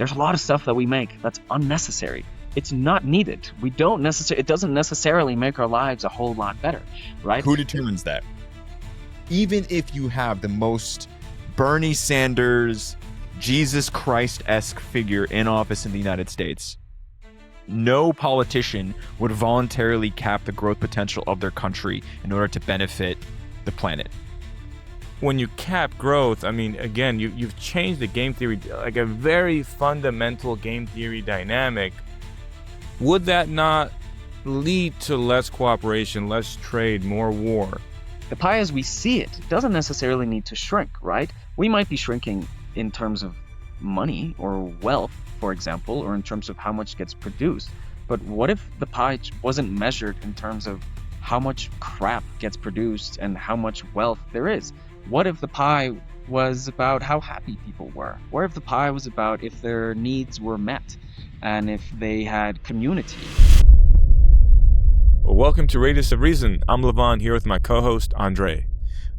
There's a lot of stuff that we make that's unnecessary. It's not needed. It doesn't necessarily make our lives a whole lot better, right? Who determines that? Even if you have the most Bernie Sanders, Jesus Christ-esque figure in office in the United States, no politician would voluntarily cap the growth potential of their country in order to benefit the planet. When you cap growth, I mean, again, you've changed the game theory, like a very fundamental game theory dynamic. Would that not lead to less cooperation, less trade, more war? The pie as we see it doesn't necessarily need to shrink, right? We might be shrinking in terms of money or wealth, for example, or in terms of how much gets produced. But what if the pie wasn't measured in terms of how much crap gets produced and how much wealth there is? What if the pie was about how happy people were? What if the pie was about if their needs were met and if they had community? Well, welcome to Radius of Reason. I'm Levon here with my co-host, Andre.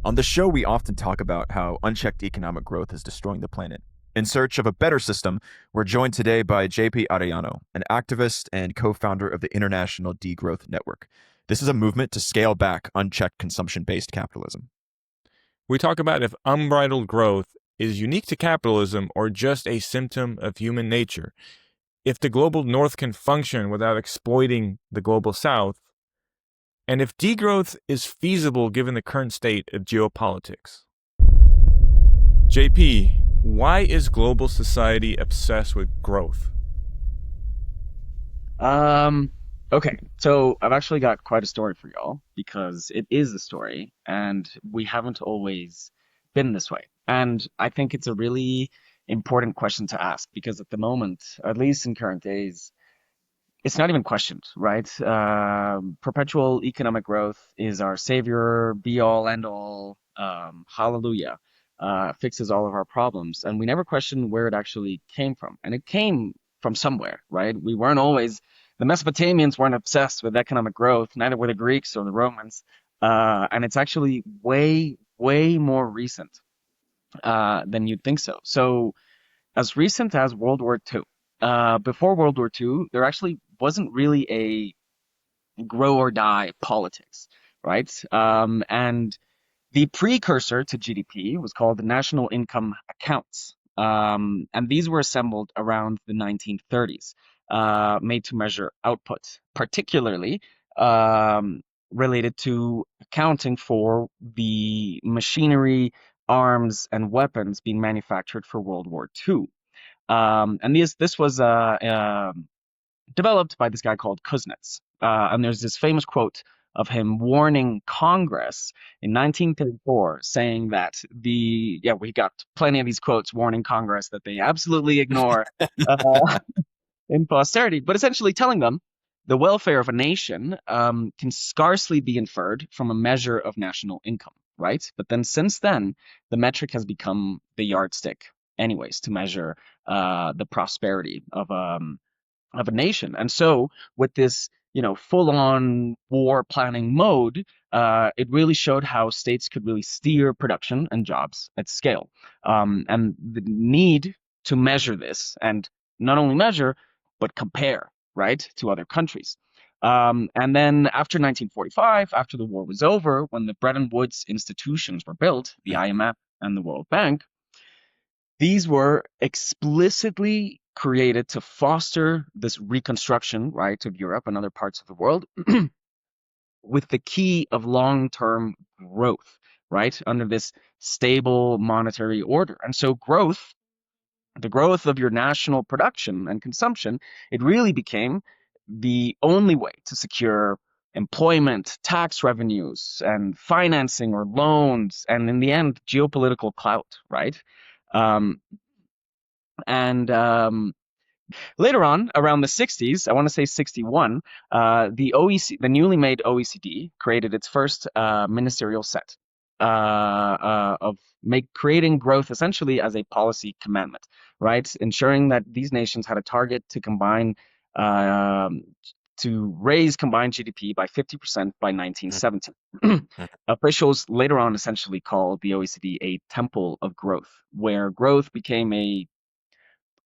On the show, we often talk about how unchecked economic growth is destroying the planet. In search of a better system, we're joined today by JP Arellano, an activist and co-founder of the International Degrowth Network. This is a movement to scale back unchecked consumption-based capitalism. We talk about if unbridled growth is unique to capitalism or just a symptom of human nature, if the global north can function without exploiting the global south, and if degrowth is feasible given the current state of geopolitics. JP, why is global society obsessed with growth? Okay, so I've actually got quite a story for y'all because it is a story and we haven't always been this way. And I think it's a really important question to ask because at the moment, at least in current days, it's not even questioned, right? Perpetual economic growth is our savior, be all, end all, hallelujah, fixes all of our problems. And we never question where it actually came from. And it came from somewhere, right? The Mesopotamians weren't obsessed with economic growth, neither were the Greeks or the Romans. And it's actually way, way more recent than you'd think so. So as recent as World War II. Before World War II, there actually wasn't really a grow or die politics, right? And the precursor to GDP was called the National Income Accounts. And these were assembled around the 1930s, made to measure output, particularly related to accounting for the machinery, arms, and weapons being manufactured for World War II. And this was developed by this guy called Kuznets. And there's this famous quote of him warning Congress in 1934, saying that we got plenty of these quotes warning Congress that they absolutely ignore in posterity, but essentially telling them the welfare of a nation can scarcely be inferred from a measure of national income, right? But then since then, the metric has become the yardstick anyways to measure the prosperity of a nation. And so with this, full-on war planning mode, it really showed how states could really steer production and jobs at scale. And the need to measure this, and not only measure, but compare, right, to other countries. And then after 1945, after the war was over, when the Bretton Woods institutions were built, the IMF and the World Bank, these were explicitly created to foster this reconstruction, right, of Europe and other parts of the world with the key of long-term growth, right, under this stable monetary order. And so the growth of your national production and consumption, it really became the only way to secure employment, tax revenues, and financing or loans, and in the end, geopolitical clout, right? Later on, around the 60s, I want to say 61, the newly made OECD created its first ministerial set of creating growth essentially as a policy commandment, right? Ensuring that these nations had a target to combine to raise combined GDP by 50% by 1970. Officials later on essentially called the OECD a temple of growth, where growth became a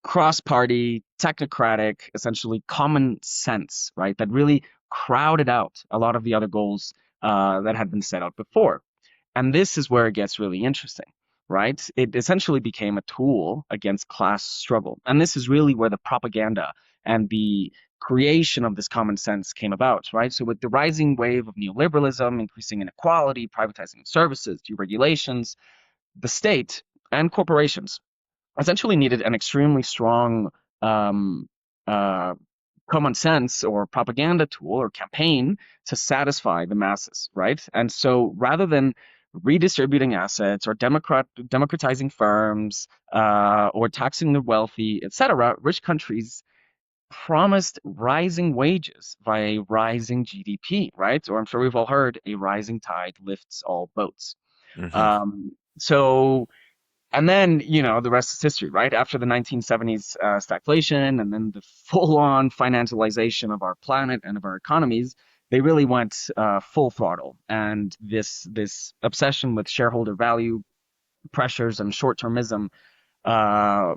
cross-party, technocratic, essentially common sense, right? That really crowded out a lot of the other goals that had been set out before. And this is where it gets really interesting, right? It essentially became a tool against class struggle. And this is really where the propaganda and the creation of this common sense came about, right? So with the rising wave of neoliberalism, increasing inequality, privatizing services, deregulations, the state and corporations essentially needed an extremely strong um, uh, common sense or propaganda tool or campaign to satisfy the masses, right? And so rather than redistributing assets or democratizing firms or taxing the wealthy, etc., rich countries promised rising wages via rising GDP, right? Or I'm sure we've all heard a rising tide lifts all boats. Hmm. So and then, the rest is history, right? After the 1970s stagflation and then the full-on financialization of our planet and of our economies, they really went full throttle. And this obsession with shareholder value pressures and short-termism uh,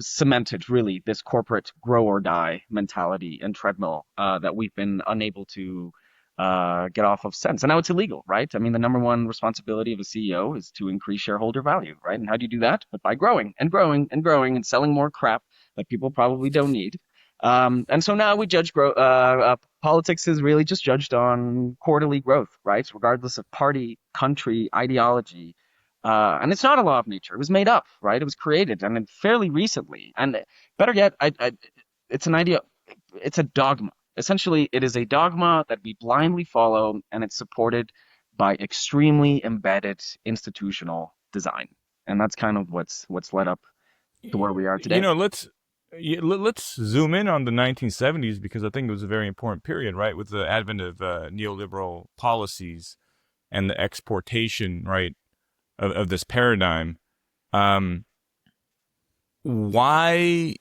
cemented really this corporate grow or die mentality and treadmill that we've been unable to get off of since. And now it's illegal, right? I mean, the number one responsibility of a CEO is to increase shareholder value, right? And how do you do that? But by growing and growing and growing and selling more crap that people probably don't need. And so now we judge politics is really just judged on quarterly growth, right? Regardless of party, country, ideology, and it's not a law of nature. It was made up, right? It was created, and fairly recently. And better yet, it's an idea. It's a dogma. Essentially, it is a dogma that we blindly follow, and it's supported by extremely embedded institutional design. And that's kind of what's led up to where we are You today. know, let's zoom in on the 1970s because I think it was a very important period, right, with the advent of neoliberal policies and the exportation, right, of this paradigm. Um, why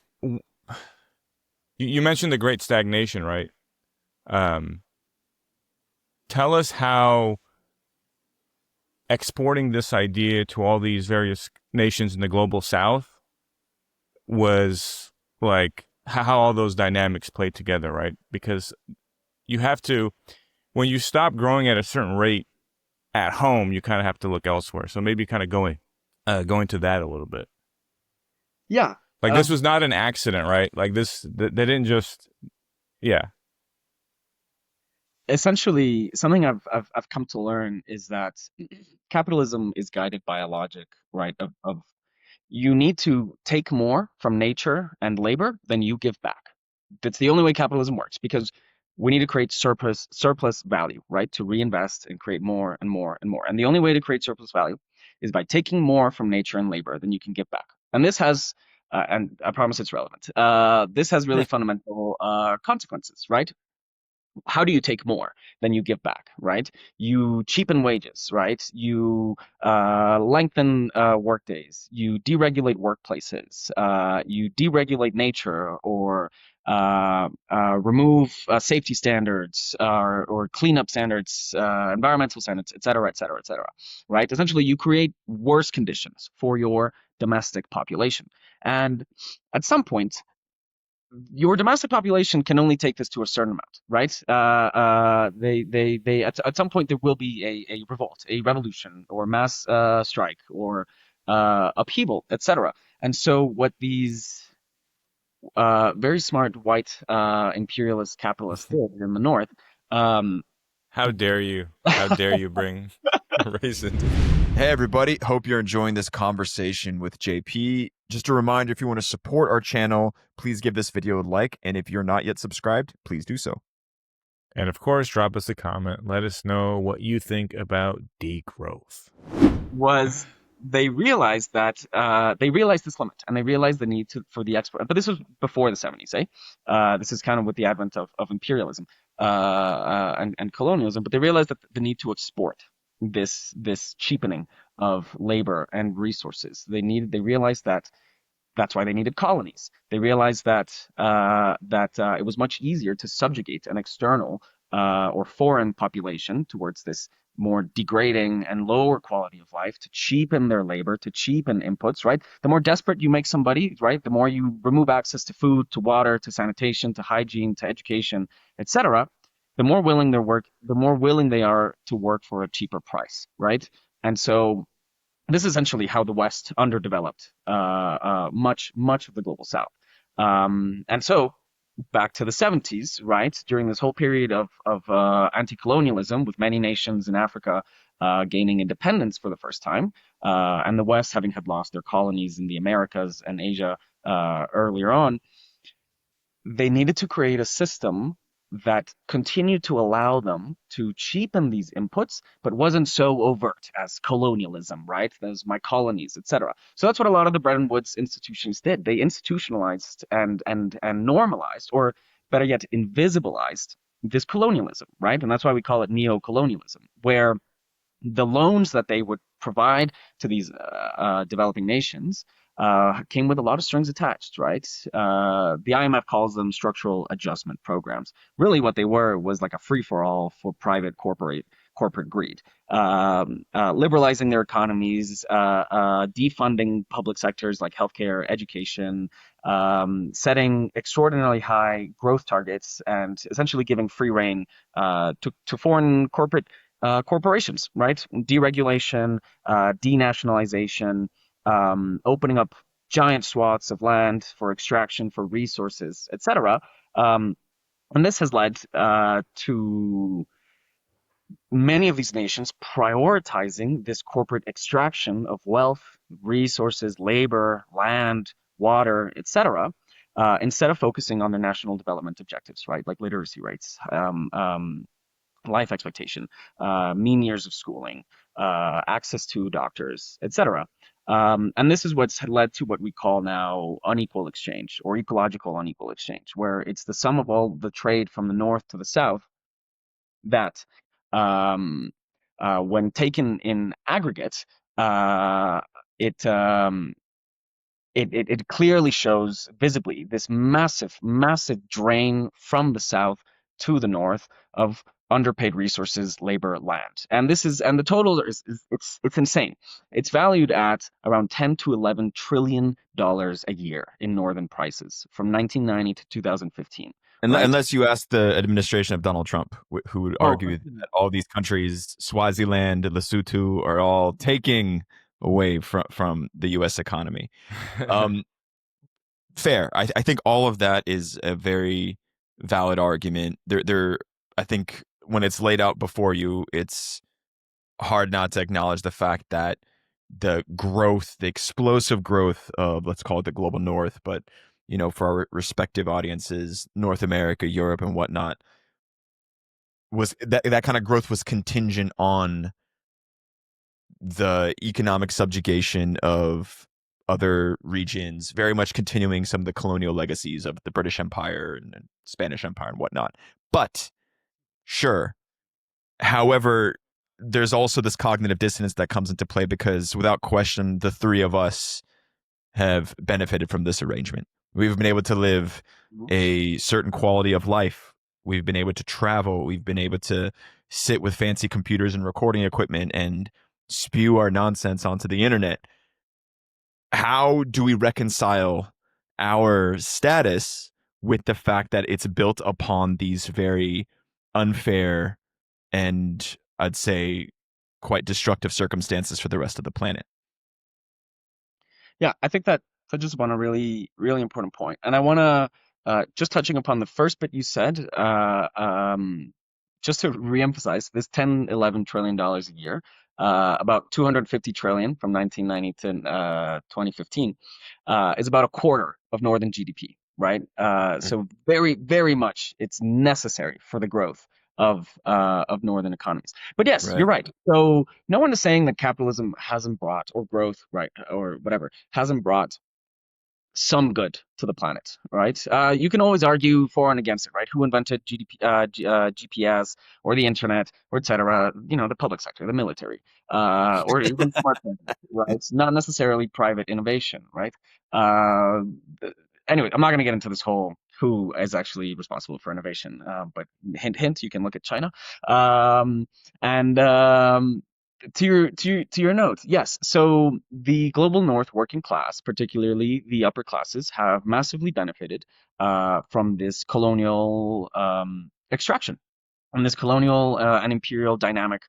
you mentioned the Great Stagnation, right? Um, tell us how exporting this idea to all these various nations in the global South was like how all those dynamics played together, right? Because you have to, when you stop growing at a certain rate at home, you kind of have to look elsewhere. So maybe kind of going to that a little bit. Yeah. Like this was not an accident, right? Like they didn't just, yeah. Essentially, something I've come to learn is that capitalism is guided by a logic, right? Of you need to take more from nature and labor than you give back. That's the only way capitalism works because we need to create surplus value, right? To reinvest and create more and more and more. And the only way to create surplus value is by taking more from nature and labor than you can give back. And this has, and I promise it's relevant. This has really fundamental consequences, right? How do you take more than you give back, right? You cheapen wages, right? You lengthen work days. You deregulate workplaces. You deregulate nature or remove safety standards or cleanup standards, environmental standards, et cetera, et cetera, et cetera, right? Essentially, you create worse conditions for your domestic population. And at some point, your domestic population can only take this to a certain amount, right? They at some point there will be a revolt, a revolution, or mass strike, or upheaval, etc. And so what these very smart white imperialist capitalists did in the North, um, How dare you? How dare you bring race into Hey, everybody. Hope you're enjoying this conversation with JP. Just a reminder, if you want to support our channel, please give this video a like. And if you're not yet subscribed, please do so. And of course, drop us a comment. Let us know what you think about degrowth. was they realized that they realized this limit and they realized the need for the export. But this was before the 70s, eh? This is kind of with the advent of imperialism and colonialism. But they realized that the need to export this cheapening of labor and resources. They realized that that's why they needed colonies. They realized that it was much easier to subjugate an external or foreign population towards this more degrading and lower quality of life, to cheapen their labor, to cheapen inputs, right? The more desperate you make somebody, right, the more you remove access to food, to water, to sanitation, to hygiene, to education, etc., the more willing the more willing they are to work for a cheaper price, right? And so this is essentially how the West underdeveloped much of the global South. And so back to the 70s, right? During this whole period of anti-colonialism, with many nations in Africa gaining independence for the first time, and the West having had lost their colonies in the Americas and Asia earlier on, they needed to create a system that continued to allow them to cheapen these inputs, but wasn't so overt as colonialism, right? Those my colonies, etc. So that's what a lot of the Bretton Woods institutions did. They institutionalized and normalized, or better yet, invisibilized this colonialism, right? And that's why we call it neo-colonialism, where the loans that they would provide to these developing nations came with a lot of strings attached, right? The IMF calls them structural adjustment programs. Really, what they were was like a free-for-all for private corporate greed, liberalizing their economies, defunding public sectors like healthcare, education, setting extraordinarily high growth targets, and essentially giving free rein to foreign corporations, right? Deregulation, denationalization, opening up giant swaths of land for extraction, for resources, etc. And this has led to many of these nations prioritizing this corporate extraction of wealth, resources, labor, land, water, etc., instead of focusing on their national development objectives, right? Like literacy rates, life expectation, mean years of schooling, access to doctors, etc. And this is what's led to what we call now unequal exchange, or ecological unequal exchange, where it's the sum of all the trade from the north to the south that, when taken in aggregate, uh, it, um, it clearly shows visibly this massive drain from the south to the north of underpaid resources, labor, land. And the total is it's insane. It's valued at around 10 to 11 trillion dollars a year in northern prices from 1990 to 2015. Right? Unless you ask the administration of Donald Trump, who would Oh, argue that all these countries, Swaziland, Lesotho, are all taking away from the U.S. economy. Um, Fair. I think all of that is a very valid argument. I think when it's laid out before you, it's hard not to acknowledge the fact that the growth, the explosive growth of, let's call it the global north, but for our respective audiences, North America, Europe, and whatnot, was that kind of growth was contingent on the economic subjugation of other regions, very much continuing some of the colonial legacies of the British Empire and Spanish Empire and whatnot. But sure, however, there's also this cognitive dissonance that comes into play because, without question, the three of us have benefited from this arrangement. We've been able to live a certain quality of life. We've been able to travel. We've been able to sit with fancy computers and recording equipment and spew our nonsense onto the internet. How do we reconcile our status with the fact that it's built upon these very unfair and, I'd say, quite destructive circumstances for the rest of the planet? Yeah, I think that touches upon a really important point, and I want to just touching upon the first bit you said, just to reemphasize this 10, 11 trillion dollars a year, about 250 trillion from 1990 to 2015, is about a quarter of northern GDP, right? So very much it's necessary for the growth of northern economies. But yes, Right. you're right. So no one is saying that capitalism hasn't brought, or growth, right, or whatever, hasn't brought some good to the planet, right? You can always argue for and against it, right? Who invented GPS or the internet or etc.? The public sector, the military, or even smartphones, right? It's not necessarily private innovation, right? Uh, anyway, I'm not going to get into this whole who is actually responsible for innovation. But hint, hint, you can look at China. Um, and to your note, yes. So the global North working class, particularly the upper classes, have massively benefited from this colonial extraction and this colonial and imperial dynamic,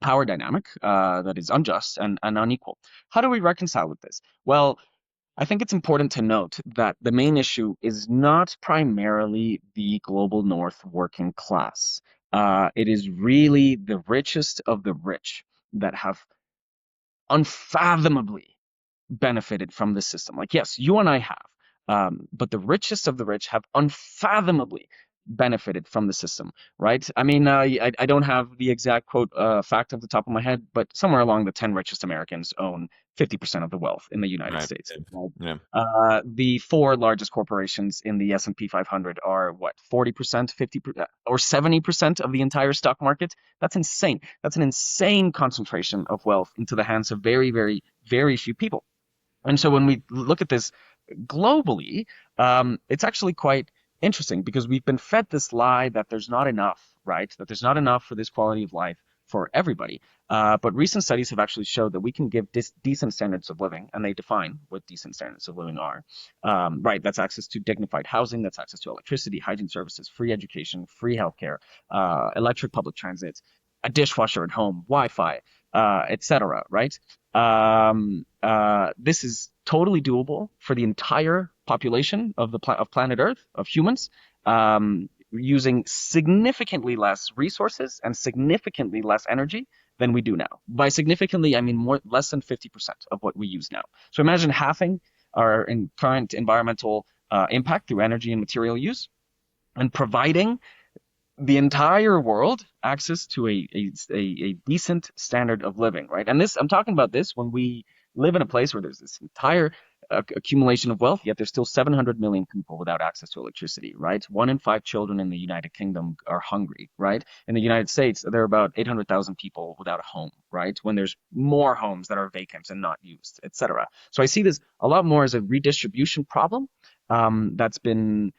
power dynamic that is unjust and unequal. How do we reconcile with this? Well, I think it's important to note that the main issue is not primarily the global North working class. It is really the richest of the rich that have unfathomably benefited from the system. Like, yes, you and I have, but the richest of the rich have unfathomably benefited from the system, right? I mean, I don't have the exact quote fact off the top of my head, but somewhere along the 10 richest Americans own 50% of the wealth in the United Right. States. Right? Yeah. The four largest corporations in the S&P 500 are what, 40%, 50%, or 70% of the entire stock market? That's insane. That's an insane concentration of wealth into the hands of very, very, very few people. And so when we look at this globally, it's actually quite interesting because we've been fed this lie that there's not enough, right? That there's not enough for this quality of life for everybody. But recent studies have actually showed that we can give decent standards of living, and they define what decent standards of living are. Right, that's access to dignified housing, that's access to electricity, hygiene services, free education, free healthcare, electric public transit, a dishwasher at home, Wi-Fi, etc. Right? This is totally doable for the entire population of of planet Earth, of humans, using significantly less resources and significantly less energy than we do now. By significantly, I mean less than 50% of what we use now. So imagine halving our current environmental impact through energy and material use, and providing the entire world access to a decent standard of living, right? And this, I'm talking about this when we live in a place where there's this entire accumulation of wealth, yet there's still 700 million people without access to electricity, right? 1 in 5 children in the United Kingdom are hungry, right? In the United States, there are about 800,000 people without a home, right? When there's more homes that are vacant and not used, etc. So I see this a lot more as a redistribution problem that's been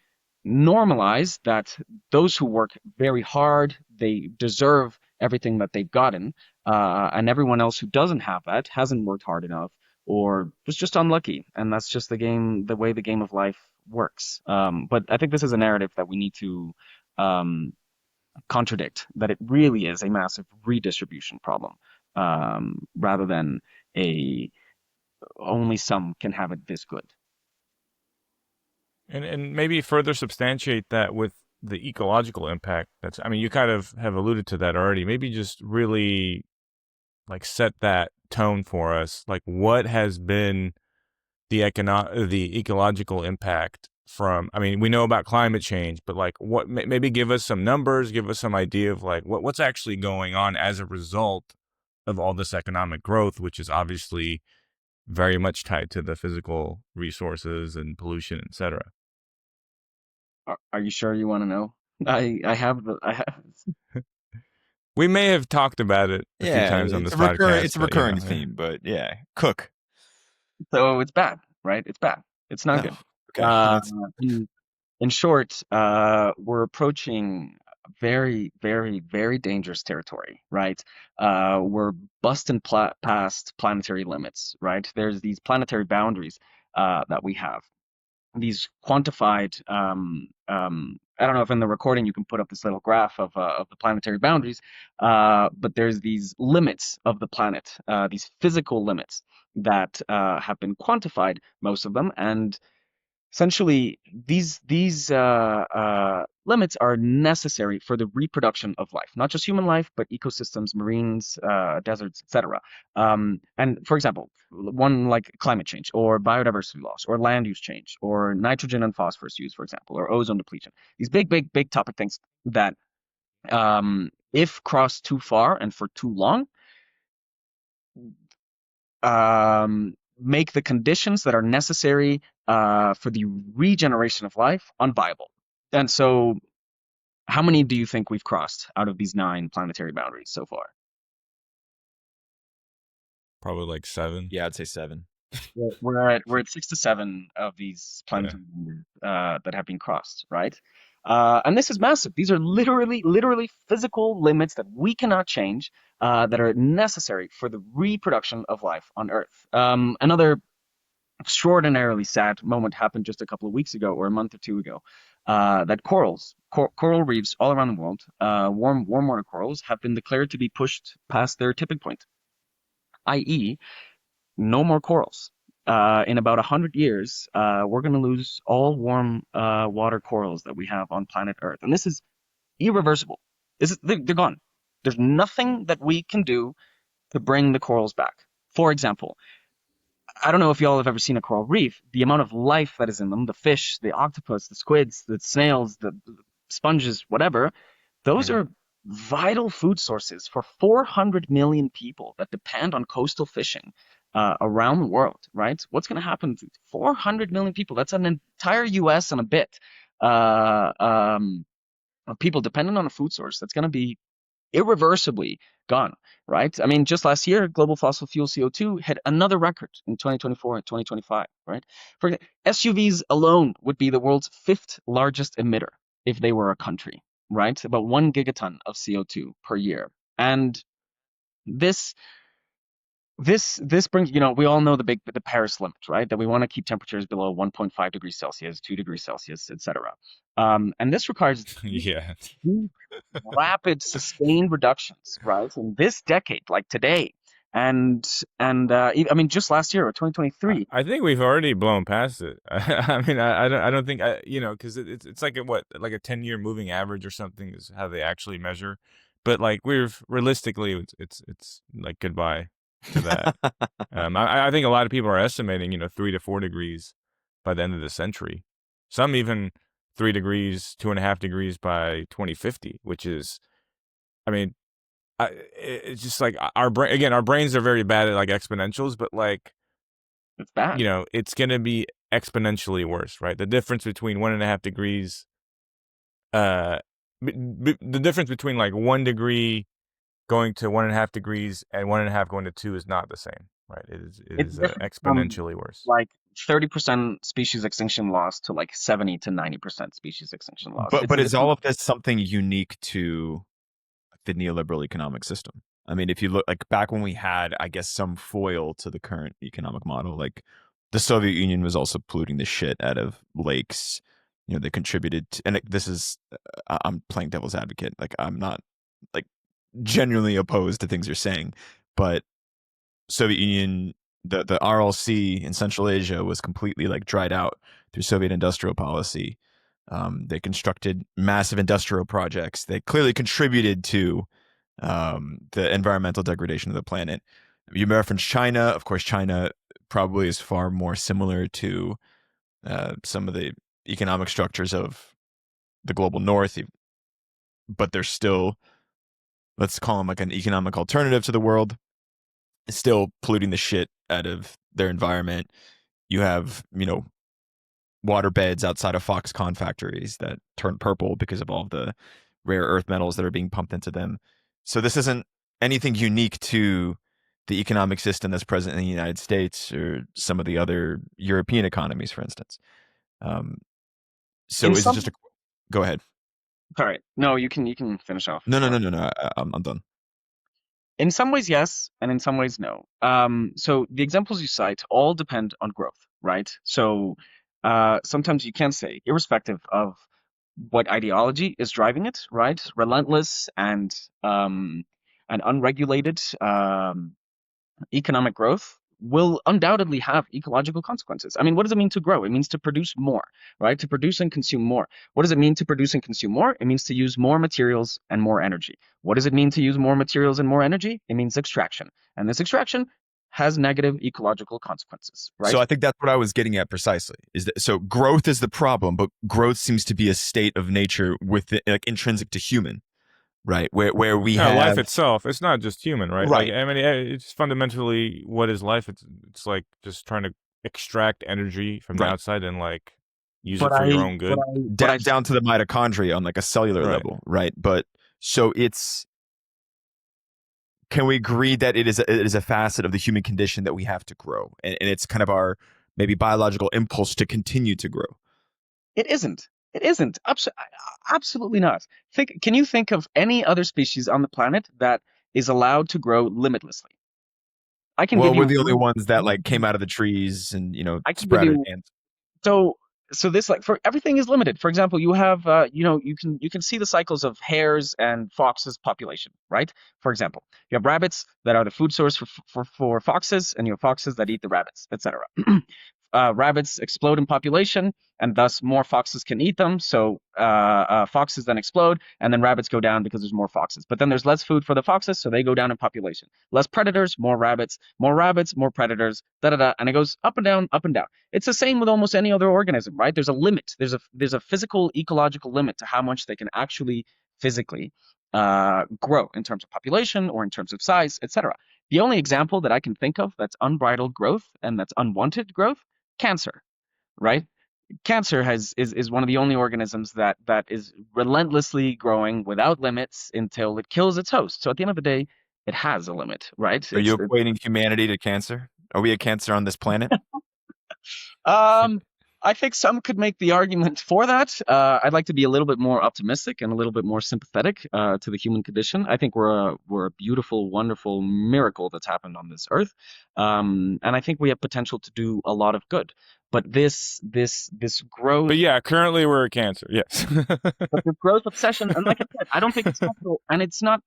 normalize that those who work very hard, they deserve everything that they've gotten, and everyone else who doesn't have that hasn't worked hard enough or was just unlucky. And that's just the way the game of life works. But I think this is a narrative that we need to um, contradict, that it really is a massive redistribution problem, rather than a only some can have it this good. And maybe further substantiate that with the ecological impact. That's, I mean, you kind of have alluded to that already. Maybe just really like set that tone for us. Like, what has been the ecological impact from? I mean, we know about climate change, but like, what? Maybe give us some numbers, give us some idea of like what's actually going on as a result of all this economic growth, which is obviously very much tied to the physical resources and pollution, etc. Are you sure you want to know? I have. We may have talked about it a few Yeah, times on this podcast. it's a but, you know, recurring theme, but yeah, cook. So it's bad, right? It's bad. It's not good. Oh, okay. Uh, That's in short, we're approaching very, very, very dangerous territory, right? We're busting past planetary limits, right? There's these planetary boundaries that we have. These quantified. I don't know if in the recording you can put up this little graph of the planetary boundaries, but there's these limits of the planet, these physical limits that have been quantified, most of them, and essentially these limits are necessary for the reproduction of life, not just human life, but ecosystems, marines, deserts, etc. And for example, one like climate change or biodiversity loss or land use change or nitrogen and phosphorus use, for example, or ozone depletion. These big, big, big topic things that if crossed too far and for too long, make the conditions that are necessary for the regeneration of life unviable. And so, how many do you think we've crossed out of these 9 planetary boundaries so far? probably like 7. yeah, I'd say 7. We're at 6 to 7 of these Yeah. planetary boundaries that have been crossed, right? And this is massive. These are literally physical limits that we cannot change, that are necessary for the reproduction of life on Earth. Another extraordinarily sad moment happened just a couple of weeks ago, or a month or two ago, that coral reefs all around the world, warm water corals, have been declared to be pushed past their tipping point, i.e., no more corals. In about 100 years, we're going to lose all warm water corals that we have on planet Earth, and this is irreversible. They're gone. There's nothing that we can do to bring the corals back. For example, I don't know if y'all have ever seen a coral reef. The amount of life that is in them, the fish, the octopus, the squids, the snails, the sponges, whatever, those Mhm. are vital food sources for 400 million people that depend on coastal fishing around the world, right? What's going to happen to 400 million people? That's an entire US and a bit, uh, um, of people dependent on a food source that's going to be irreversibly gone, right? I mean, just last year, global fossil fuel CO2 hit another record in 2024 and 2025, right? For SUVs alone would be the world's fifth largest emitter if they were a country, right? About 1 gigaton of CO2 per year. And this this brings, we all know the Paris limit, right? That we want to keep temperatures below 1.5 degrees Celsius, 2 degrees Celsius, etc. And this requires Yeah. deep, rapid, sustained reductions, right? In this decade, like today, I mean, just last year or 2023. I think we've already blown past it. I mean, I don't think because it's like like a 10-year moving average or something is how they actually measure, but like we've realistically it's like goodbye to that. I think a lot of people are estimating 3 to 4 degrees by the end of the century, some even 3 degrees, 2.5 degrees by 2050, which is, I mean, it's just like our brains are very bad at like exponentials, but like It's bad. it's going to be exponentially worse, right? The difference between 1.5 degrees, uh, the difference between like 1 degree going to 1.5 degrees and 1.5 going to 2 is not the same, right? It It's is different from exponentially worse. like 30% species extinction loss to like 70 to 90% species extinction loss. But It's a is all different. of this something unique to the neoliberal economic system? I mean, if you look like back when we had, I guess, some foil to the current economic model, like the Soviet Union was also polluting the shit out of lakes. They contributed to, and this is, I'm playing devil's advocate. Like, I'm not like genuinely opposed to things you're saying, but Soviet Union, the RLC in Central Asia was completely like dried out through Soviet industrial policy. They constructed massive industrial projects. They clearly contributed to the environmental degradation of the planet. You reference China. Of course, China probably is far more similar to some of the economic structures of the global north, but they're still, let's call them like an economic alternative to the world, still polluting the shit out of their environment. You have, water beds outside of Foxconn factories that turn purple because of all of the rare earth metals that are being pumped into them. So this isn't anything unique to the economic system that's present in the United States or some of the other European economies, for instance. Um, In so is it just some, a? Go ahead. sorry, no, you can finish off if No, you no, no, want. no, no. I'm done. In some ways, yes, and in some ways, no. So the examples you cite all depend on growth, right? So sometimes you can say, irrespective of what ideology is driving it, right? Relentless and unregulated economic growth will undoubtedly have ecological consequences. I mean, what does it mean to grow? It means to produce more, right? To produce and consume more. What does it mean to produce and consume more? It means to use more materials and more energy. What does it mean to use more materials and more energy? It means extraction. And this extraction has negative ecological consequences, So right? I think that's what I was getting at precisely. Is that so? Growth is the problem, but growth seems to be a state of nature with like intrinsic to human, right? Where we No, life have itself, it's not just human, right? Like, right. I mean, it's fundamentally what is life? It's like just trying to extract energy from the Right. outside and like use But it for I, your own but good. I, but I, Down to the mitochondria on like a cellular Right. level, right? But so it's can we agree that it is a facet of the human condition that we have to grow, and it's kind of our maybe biological impulse to continue to grow? It isn't. It isn't. Absolutely not. Can you think of any other species on the planet that is allowed to grow limitlessly? I can Well, give we're you the only one. ones that like came out of the trees and I can give sprouted you ants. So this, like, for everything is limited. For example, you have you can see the cycles of hares and foxes population, right? For example, you have rabbits that are the food source for foxes, and you have foxes that eat the rabbits, etc. Rabbits explode in population, and thus more foxes can eat them. So foxes then explode, and then rabbits go down because there's more foxes. But then there's less food for the foxes, so they go down in population. Less predators, more rabbits, more predators, da da da, and it goes up and down, up and down. It's the same with almost any other organism, right? There's a limit. There's a physical ecological limit to how much they can actually physically grow in terms of population or in terms of size, etc. The only example that I can think of that's unbridled growth and that's unwanted growth, cancer, right? Cancer is one of the only organisms that is relentlessly growing without limits until it kills its host. So at the end of the day, it has a limit, right? Are you equating humanity to cancer? Are we a cancer on this planet? Um, I think some could make the argument for that. I'd like to be a little bit more optimistic and a little bit more sympathetic to the human condition. I think we're a beautiful, wonderful miracle that's happened on this earth, and I think we have potential to do a lot of good. But this growth, But yeah, currently we're a cancer. Yes. but the growth obsession, and like I said, I don't think it's natural, and it's not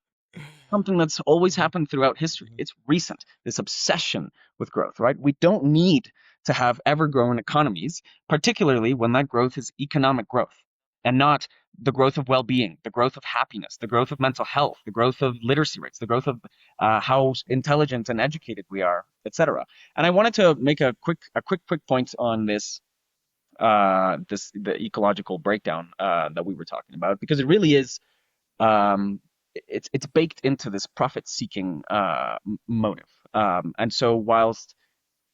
something that's always happened throughout history. It's recent, this obsession with growth, right? We don't need to have ever growing economies, particularly when that growth is economic growth and not the growth of well-being, the growth of happiness, the growth of mental health, the growth of literacy rates, the growth of how intelligent and educated we are, etc. And I wanted to make a quick point on the ecological breakdown that we were talking about, because it really is it's baked into this profit-seeking motive. And so, whilst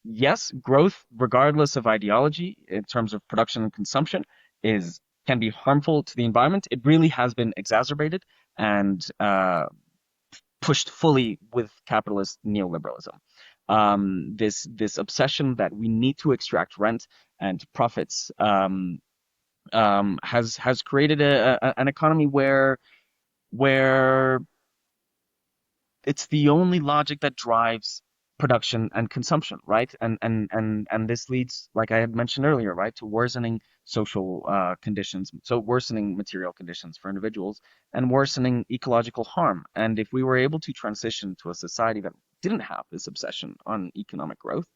yes, growth, regardless of ideology, in terms of production and consumption, is can be harmful to the environment, it really has been exacerbated and pushed fully with capitalist neoliberalism. This obsession that we need to extract rent and profits has created an economy where it's the only logic that drives production and consumption, right? And this leads, like I had mentioned earlier, right, to worsening social conditions, so worsening material conditions for individuals and worsening ecological harm. And if we were able to transition to a society that didn't have this obsession on economic growth,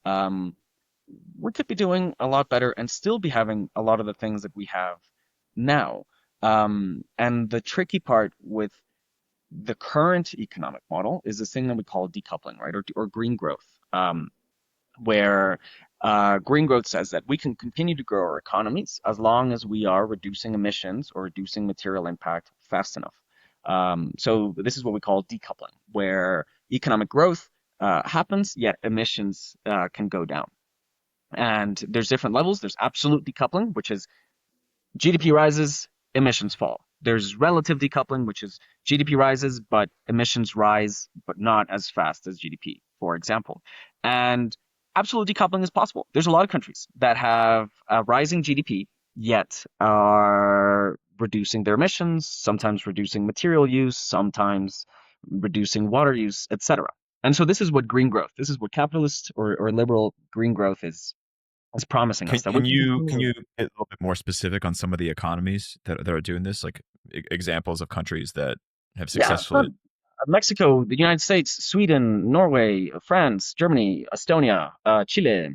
um, we could be doing a lot better and still be having a lot of the things that we have now. And the tricky part with the current economic model is this thing that we call decoupling, right, or green growth, where green growth says that we can continue to grow our economies as long as we are reducing emissions or reducing material impact fast enough. So this is what we call decoupling, where economic growth happens, yet emissions can go down. And there's different levels. There's absolute decoupling, which is GDP rises, emissions fall. There's relative decoupling, which is GDP rises, but emissions rise, but not as fast as GDP, for example. And absolute decoupling is possible. There's a lot of countries that have a rising GDP, yet are reducing their emissions, sometimes reducing material use, sometimes reducing water use, etc. And so this is what green growth, this is what capitalist or liberal green growth is promising us Can that we can can you can continue. you get a little bit more specific on some of the economies that are doing this, like examples of countries that have Yeah, successfully? Mexico, the United States, Sweden, Norway, France, Germany, Estonia, Chile.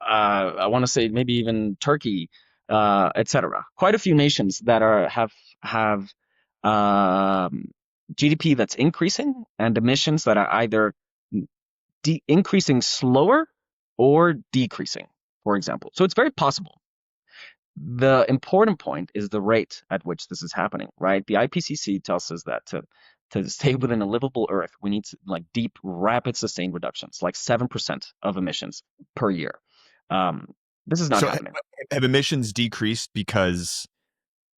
I want to say maybe even Turkey, etc. Quite a few nations that have um, GDP that's increasing and emissions that are either increasing slower or decreasing, for example. So it's very possible. The important point is the rate at which this is happening, right? The IPCC tells us that to stay within a livable Earth, we need like deep, rapid, sustained reductions, like 7% of emissions per year. Um, this is not So happening. have emissions decreased because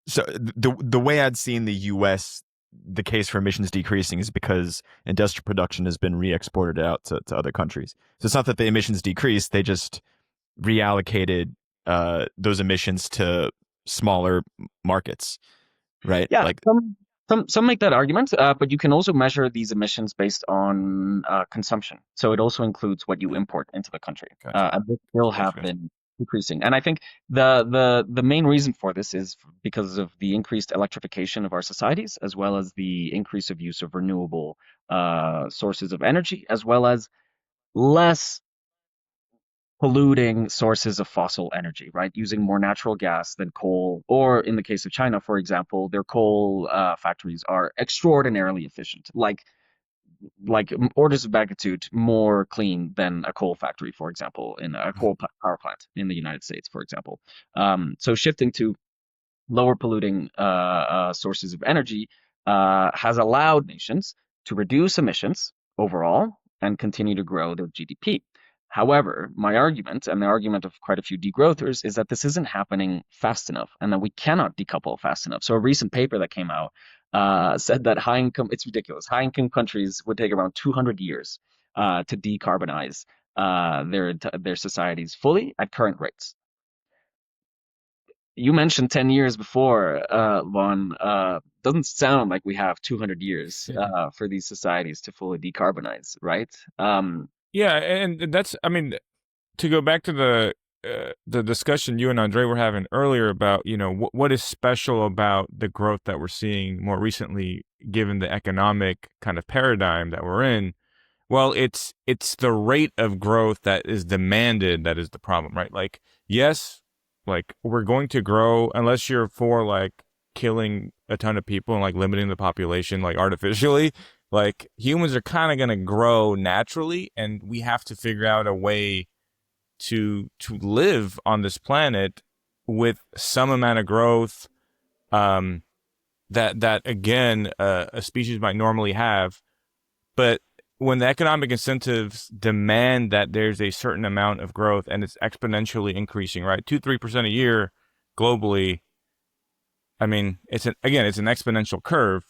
the way I'd seen the U.S. the case for emissions decreasing is because industrial production has been re-exported out to other countries. So it's not that the emissions decreased; they just reallocated those emissions to smaller markets, right? Yeah, Like, some make that argument, but you can also measure these emissions based on consumption. So it also includes what you import into the country, gotcha, and this still have gotcha. been decreasing. And I think the main reason for this is because of the increased electrification of our societies, as well as the increase of use of renewable sources of energy, as well as less polluting sources of fossil energy, right? Using more natural gas than coal, or in the case of China, for example, their coal factories are extraordinarily efficient, like orders of magnitude more clean than a coal factory, for example, in a power plant in the United States, for example. So shifting to lower polluting sources of energy has allowed nations to reduce emissions overall and continue to grow their GDP. However, my argument and the argument of quite a few degrowthers is that this isn't happening fast enough and that we cannot decouple fast enough. So a recent paper that came out said that high income, it's ridiculous, high income countries would take around 200 years to decarbonize their societies fully at current rates. You mentioned 10 years before, Vaughn. Doesn't sound like we have 200 years for these societies to fully decarbonize, right? Yeah, and that's, I mean, to go back to the discussion you and Andre were having earlier about, you know, what is special about the growth that we're seeing more recently, given the economic kind of paradigm that we're in. Well, it's the rate of growth that is demanded that is the problem, right? Like, yes, like we're going to grow unless you're for like killing a ton of people and like limiting the population like artificially. Like humans are kind of going to grow naturally, and we have to figure out a way to live on this planet with some amount of growth that again a species might normally have. But when the economic incentives demand that there's a certain amount of growth and it's exponentially increasing, right? 2-3% a year globally. I mean, it's an exponential curve.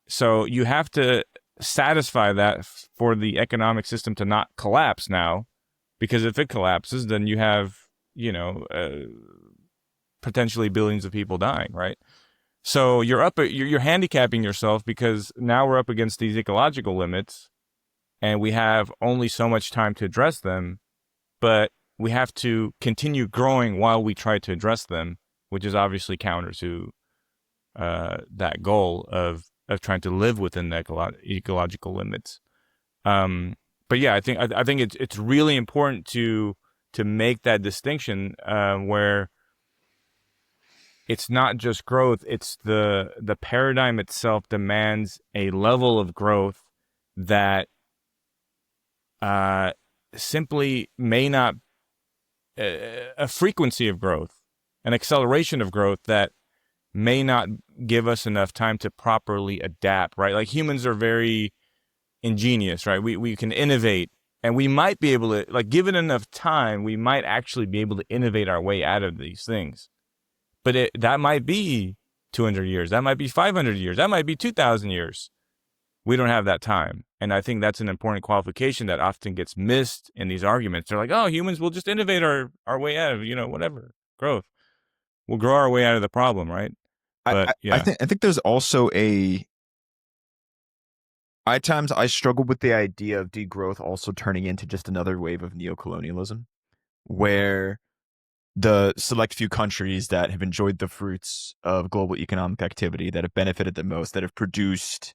So you have to satisfy that for the economic system to not collapse now, because if it collapses, then you have, you know, potentially billions of people dying, right? So you're handicapping yourself because now we're up against these ecological limits, and we have only so much time to address them, but we have to continue growing while we try to address them, which is obviously counter to that goal of trying to live within the ecological limits. But yeah, I think it's really important to make that distinction where it's not just growth; it's the paradigm itself demands a level of growth that simply may not a frequency of growth, an acceleration of growth that may not give us enough time to properly adapt, right? Like humans are very ingenious, right? We can innovate, and we might be able to, like, given enough time, we might actually be able to innovate our way out of these things. But that might be 200 years, that might be 500 years, that might be 2,000 years. We don't have that time. And I think that's an important qualification that often gets missed in these arguments. They're like, oh, humans will just innovate our way out of, you know, whatever, growth. We'll grow our way out of the problem, right? But yeah. I think there's also at times I struggle with the idea of degrowth also turning into just another wave of neocolonialism, where the select few countries that have enjoyed the fruits of global economic activity, that have benefited the most, that have produced,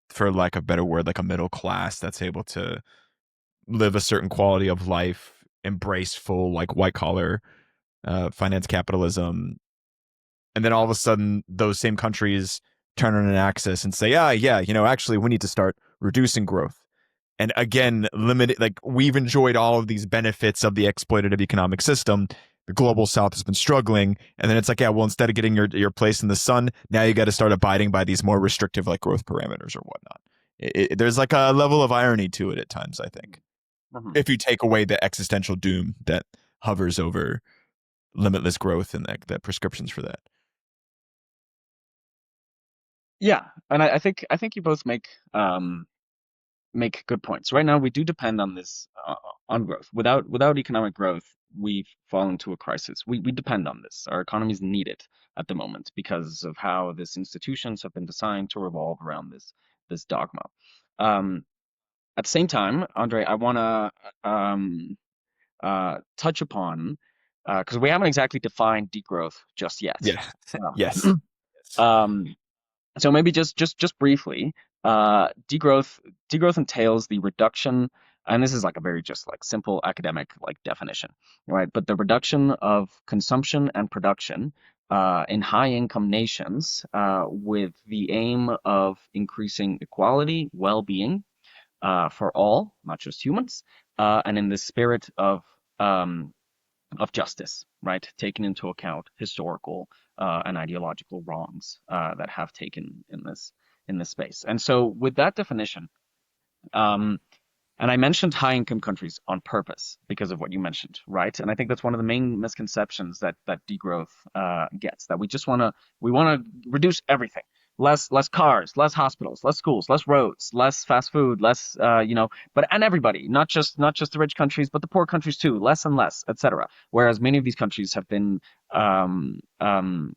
for lack of a better word, like a middle class that's able to live a certain quality of life, embrace full like white collar finance capitalism, and then all of a sudden those same countries turn on an axis and say, yeah, you know, actually we need to start reducing growth. And again, limited, like we've enjoyed all of these benefits of the exploitative economic system. The global south has been struggling. And then it's like, yeah, well, instead of getting your place in the sun, now you got to start abiding by these more restrictive like growth parameters or whatnot. There's like a level of irony to it at times, I think, if you take away the existential doom that hovers over limitless growth and the prescriptions for that. Yeah, and I think you both make good points. Right now, we do depend on this on growth. Without economic growth, we fall into a crisis. We depend on this. Our economies need it at the moment because of how these institutions have been designed to revolve around this dogma. Um, at the same time, Andre, I want to touch upon because we haven't exactly defined degrowth just yet. Yeah. Yes. Um, Yes. um, so maybe just briefly, degrowth entails the reduction, and this is like a very just like simple academic like definition, right? But the reduction of consumption and production in high income nations with the aim of increasing equality, well-being for all, not just humans, and in the spirit of justice, right? Taking into account historical and ideological wrongs that have taken in this space. And so, with that definition, um, and I mentioned high income countries on purpose because of what you mentioned, right? And I think that's one of the main misconceptions that degrowth gets, that we want to reduce everything. Less cars, less hospitals, less schools, less roads, less fast food, less but and everybody, not just the rich countries, but the poor countries too, less and less, etc. Whereas many of these countries have been um, um,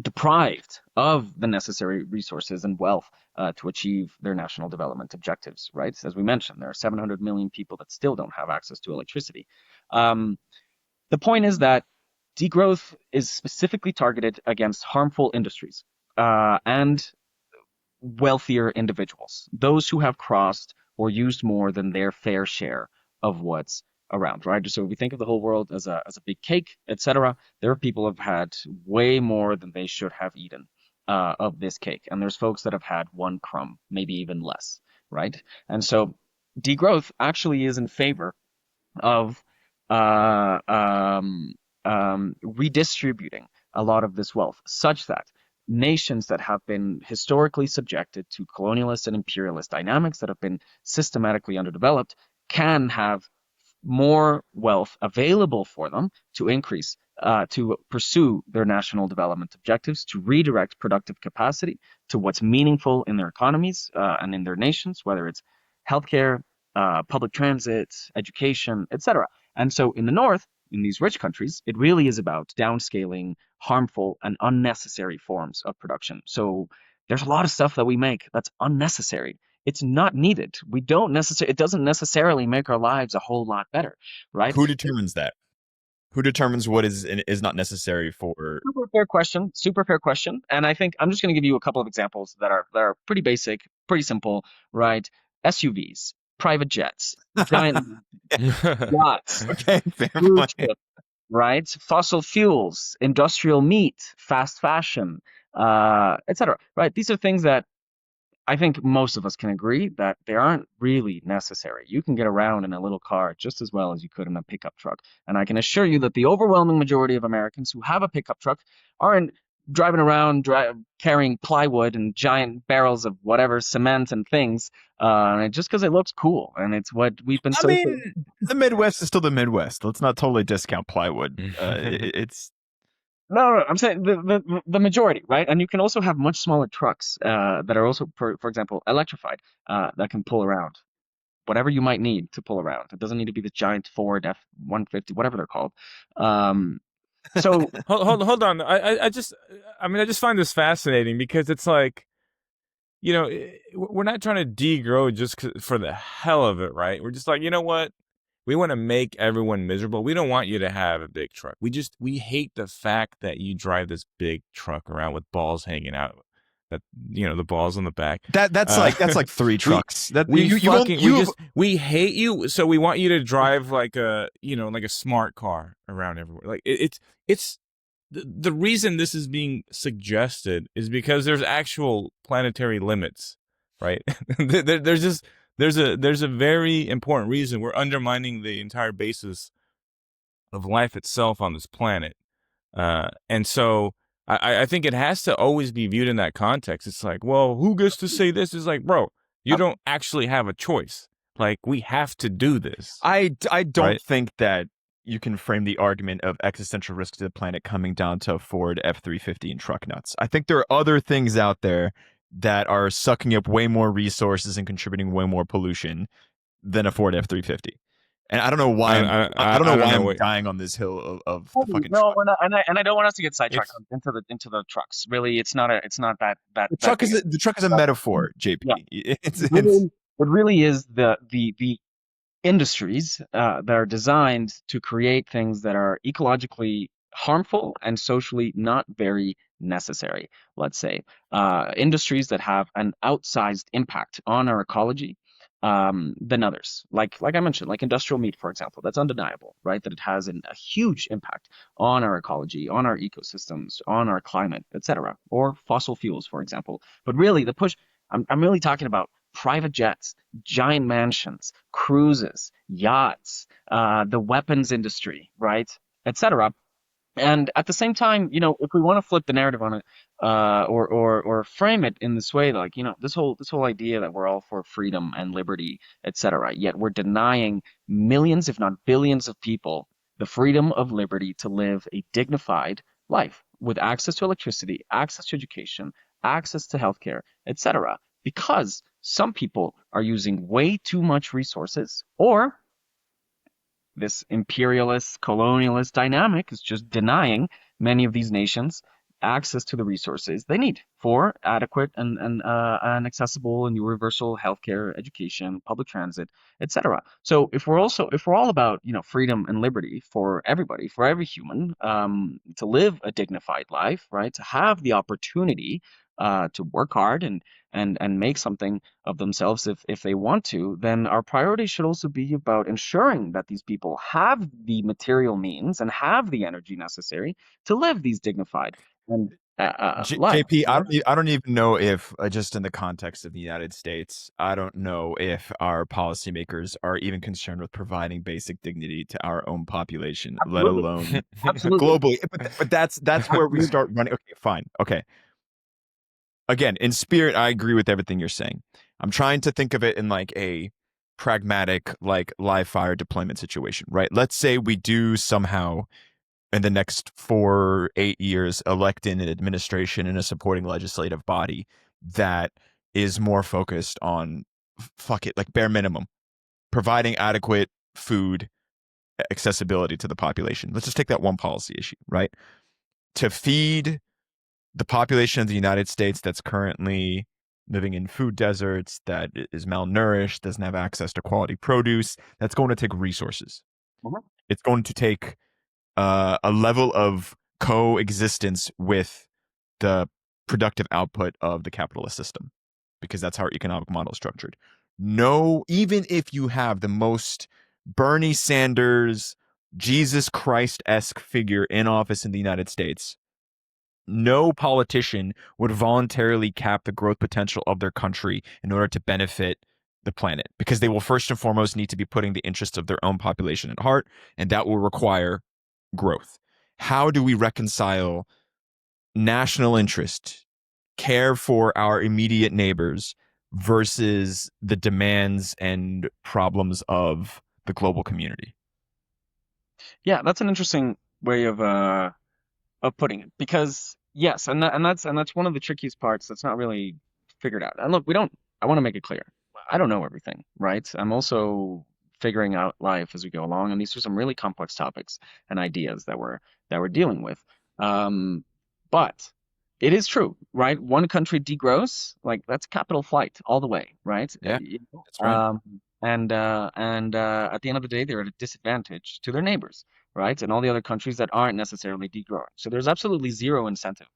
deprived of the necessary resources and wealth to achieve their national development objectives, right? As we mentioned, there are 700 million people that still don't have access to electricity. Um, the point is that degrowth is specifically targeted against harmful industries and wealthier individuals, those who have crossed or used more than their fair share of what's around, right? So if we think of the whole world as a big cake, etc., there are people who have had way more than they should have eaten of this cake, and there's folks that have had one crumb, maybe even less, right? And so degrowth actually is in favor of uh, um, redistributing a lot of this wealth such that nations that have been historically subjected to colonialist and imperialist dynamics that have been systematically underdeveloped can have more wealth available for them to increase, to pursue their national development objectives, to redirect productive capacity to what's meaningful in their economies and in their nations, whether it's healthcare, public transit, education, etc. And so in the North, in these rich countries, it really is about downscaling harmful and unnecessary forms of production. So there's a lot of stuff that we make that's unnecessary. It's not needed. We don't necessarily, it doesn't necessarily make our lives a whole lot better, right? Who determines that? Who determines what is not necessary for? Super fair question. Super fair question. And I think I'm just going to give you a couple of examples that are pretty basic, pretty simple, right? SUVs, private jets, giant yachts, Okay, fair cruise point. ships, right? Fossil fuels, industrial meat, fast fashion, etc. Right? These are things that I think most of us can agree that they aren't really necessary. You can get around in a little car just as well as you could in a pickup truck. And I can assure you that the overwhelming majority of Americans who have a pickup truck aren't driving around carrying plywood and giant barrels of whatever cement and things just because it looks cool and it's what we've been I social. mean, the Midwest is still the Midwest. Let's not totally discount plywood. It's No, I'm saying the majority, right? And you can also have much smaller trucks that are also, for example, electrified that can pull around whatever you might need to pull around. It doesn't need to be the giant Ford F-150, whatever they're called. Um, so hold on. I just find this fascinating because it's like, we're not trying to degrow just for the hell of it, right? We're just like, you know what? We want to make everyone miserable. We don't want you to have a big truck. We hate the fact that you drive this big truck around with balls hanging out. That the balls on the back. that's like three we trucks. That we you fucking you we hate you. So we want you to drive like a smart car around everywhere. Like it's the reason this is being suggested is because there's actual planetary limits, right? There's a very important reason we're undermining the entire basis of life itself on this planet. And so I think it has to always be viewed in that context. It's like, well, who gets to say this? It's like, bro, you don't actually have a choice. Like, we have to do this. I don't right? think that you can frame the argument of existential risk to the planet coming down to a Ford F-350 and truck nuts. I think there are other things out there that are sucking up way more resources and contributing way more pollution than a Ford F-350. And I don't know why I don't know I don't why know I'm what. dying on this hill of the Totally. fucking No, truck. we're not, and I don't want us to get sidetracked It's into the trucks. Really, it's not The that truck big. is the truck is a metaphor, Yeah, JP. it It's really is the industries that are designed to create things that are ecologically harmful and socially not very necessary, let's say. Industries that have an outsized impact on our ecology than others. Like I mentioned, like industrial meat, for example, that's undeniable, right? That it has a huge impact on our ecology, on our ecosystems, on our climate, etc. Or fossil fuels, for example. But really, the push, I'm really talking about private jets, giant mansions, cruises, yachts, the weapons industry, right, etc. And at the same time, if we want to flip the narrative on it, or frame it in this way, like, this whole idea that we're all for freedom and liberty, etc., yet we're denying millions, if not billions, of people the freedom of liberty to live a dignified life with access to electricity, access to education, access to healthcare, etc., because some people are using way too much resources, or this imperialist, colonialist dynamic is just denying many of these nations access to the resources they need for adequate and accessible and universal healthcare, education, public transit, etc. So if we're all about freedom and liberty for everybody, for every human, to live a dignified life, right, to have the opportunity to work hard and make something of themselves if they want to, then our priority should also be about ensuring that these people have the material means and have the energy necessary to live these dignified and lives. JP. Right? I don't even know if just in the context of the United States, I don't know if our policymakers are even concerned with providing basic dignity to our own population, let Absolutely, alone absolutely. globally. But that's where we Absolutely. start running. Okay, fine. Okay, again, in spirit, I agree with everything you're saying. I'm trying to think of it in like a pragmatic, like live fire deployment situation, right? Let's say we do somehow in the next 8 years elect in an administration and a supporting legislative body that is more focused on fuck it, like bare minimum, providing adequate food accessibility to the population. Let's just take that one policy issue, right? To feed the population of the United States that's currently living in food deserts, that is malnourished, doesn't have access to quality produce, that's going to take resources. Mhm. It's going to take a level of coexistence with the productive output of the capitalist system, because that's how our economic model is structured. No, even if you have the most Bernie Sanders, Jesus Christ esque figure in office in the United States, no politician would voluntarily cap the growth potential of their country in order to benefit the planet, because they will first and foremost need to be putting the interests of their own population at heart, and that will require growth. How do we reconcile national interest, care for our immediate neighbors, versus the demands and problems of the global community? Yeah, that's an interesting way of putting it, because yes, and that's one of the trickiest parts that's not really figured out. And look, we don't I want to make it clear, I don't know everything, right? I'm also figuring out life as we go along, and these are some really complex topics and ideas that we're dealing with. But it is true, right? One country degrows, like that's capital flight all the way, right? Yeah, that's right. At the end of the day, they're at a disadvantage to their neighbors, right? And all the other countries that aren't necessarily degrowing. So there's absolutely zero incentive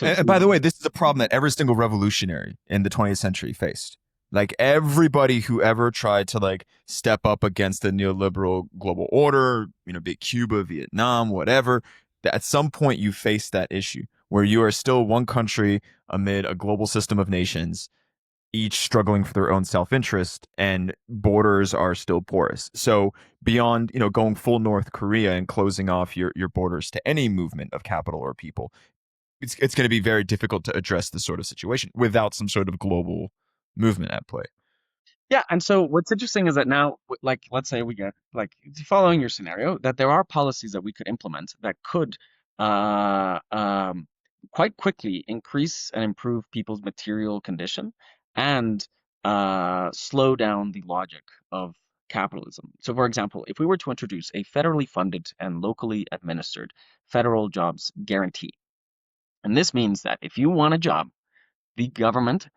And by the way, this is a problem that every single revolutionary in the 20th century faced. Like everybody who ever tried to like step up against the neoliberal global order, be it Cuba, Vietnam, whatever, that at some point you face that issue where you are still one country amid a global system of nations, each struggling for their own self-interest, and borders are still porous. So beyond, going full North Korea and closing off your borders to any movement of capital or people, it's going to be very difficult to address this sort of situation without some sort of global movement at play. Yeah, and so what's interesting is that now, like, let's say we get, like, following your scenario, that there are policies that we could implement that could, uh, um, quite quickly increase and improve people's material condition and slow down the logic of capitalism. So, for example, if we were to introduce a federally funded and locally administered federal jobs guarantee, and this means that if you want a job, the government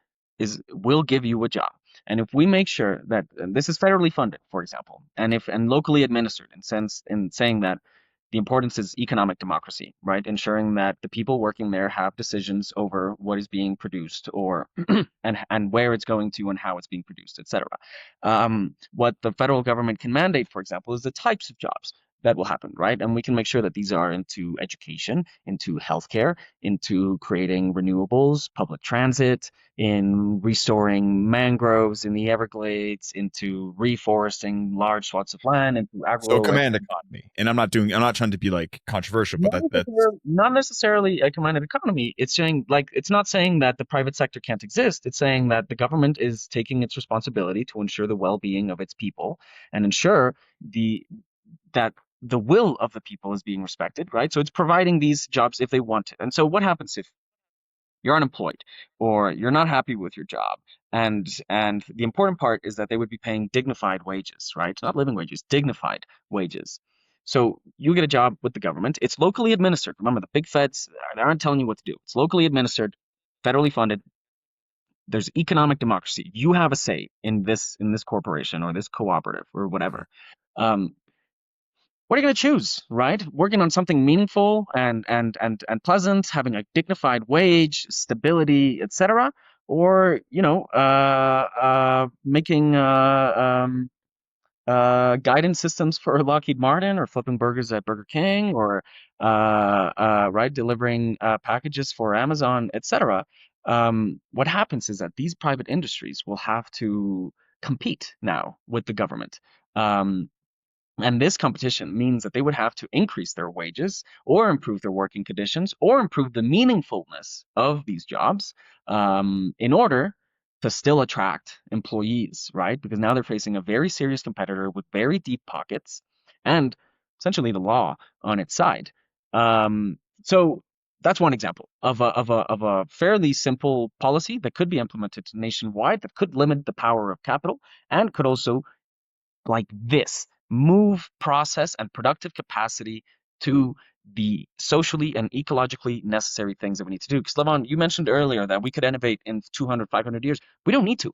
will give you a job. And if we make sure that and this is federally funded, for example, and locally administered, in saying that the importance is economic democracy, right? Ensuring that the people working there have decisions over what is being produced or and where it's going to and how it's being produced, etc. What the federal government can mandate, for example, is the types of jobs that will happen, right? And we can make sure that these are into education, into healthcare, into creating renewables, public transit, in restoring mangroves in the Everglades, into reforesting large swaths of land, into So agro. command economy. And I'm not trying to be like controversial, but that's Not necessarily a commanded economy. It's saying it's not saying that the private sector can't exist. It's saying that the government is taking its responsibility to ensure the well-being of its people and ensure that the will of the people is being respected, right? So it's providing these jobs if they want it. And so what happens if you're unemployed or you're not happy with your job? And the important part is that they would be paying dignified wages, right? Not living wages, dignified wages. So you get a job with the government. It's locally administered. Remember, the big feds, they aren't telling you what to do. It's locally administered, federally funded. There's economic democracy. You have a say in this corporation or this cooperative or whatever. Um, what are you going to choose, right? Working on something meaningful and pleasant, having a dignified wage, stability, etc., or making guidance systems for Lockheed Martin or flipping burgers at Burger King or right, delivering packages for Amazon, etc. What happens is that these private industries will have to compete now with the government. Um, and this competition means that they would have to increase their wages or improve their working conditions or improve the meaningfulness of these jobs in order to still attract employees, right? Because now they're facing a very serious competitor with very deep pockets and essentially the law on its side. So that's one example of a fairly simple policy that could be implemented nationwide that could limit the power of capital and could also like this move process and productive capacity to the socially and ecologically necessary things that we need to do. Because Levon, you mentioned earlier that we could innovate in 200, 500 years. We don't need to.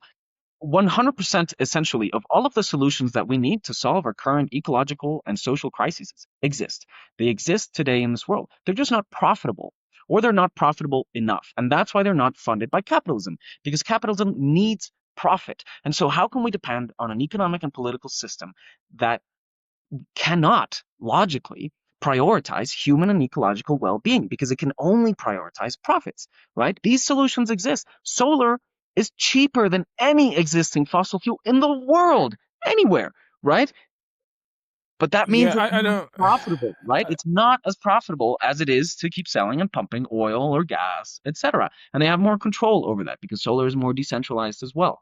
100% essentially of all of the solutions that we need to solve our current ecological and social crises exist. They exist today in this world. They're just not profitable or they're not profitable enough. And that's why they're not funded by capitalism because capitalism needs profit. And so how can we depend on an economic and political system that cannot logically prioritize human and ecological well-being because it can only prioritize profits, right? These solutions exist. Solar is cheaper than any existing fossil fuel in the world, anywhere, right? But that means Yeah, it's I not don't. profitable, right? It's not as profitable as it is to keep selling and pumping oil or gas, etc. And they have more control over that because solar is more decentralized as well.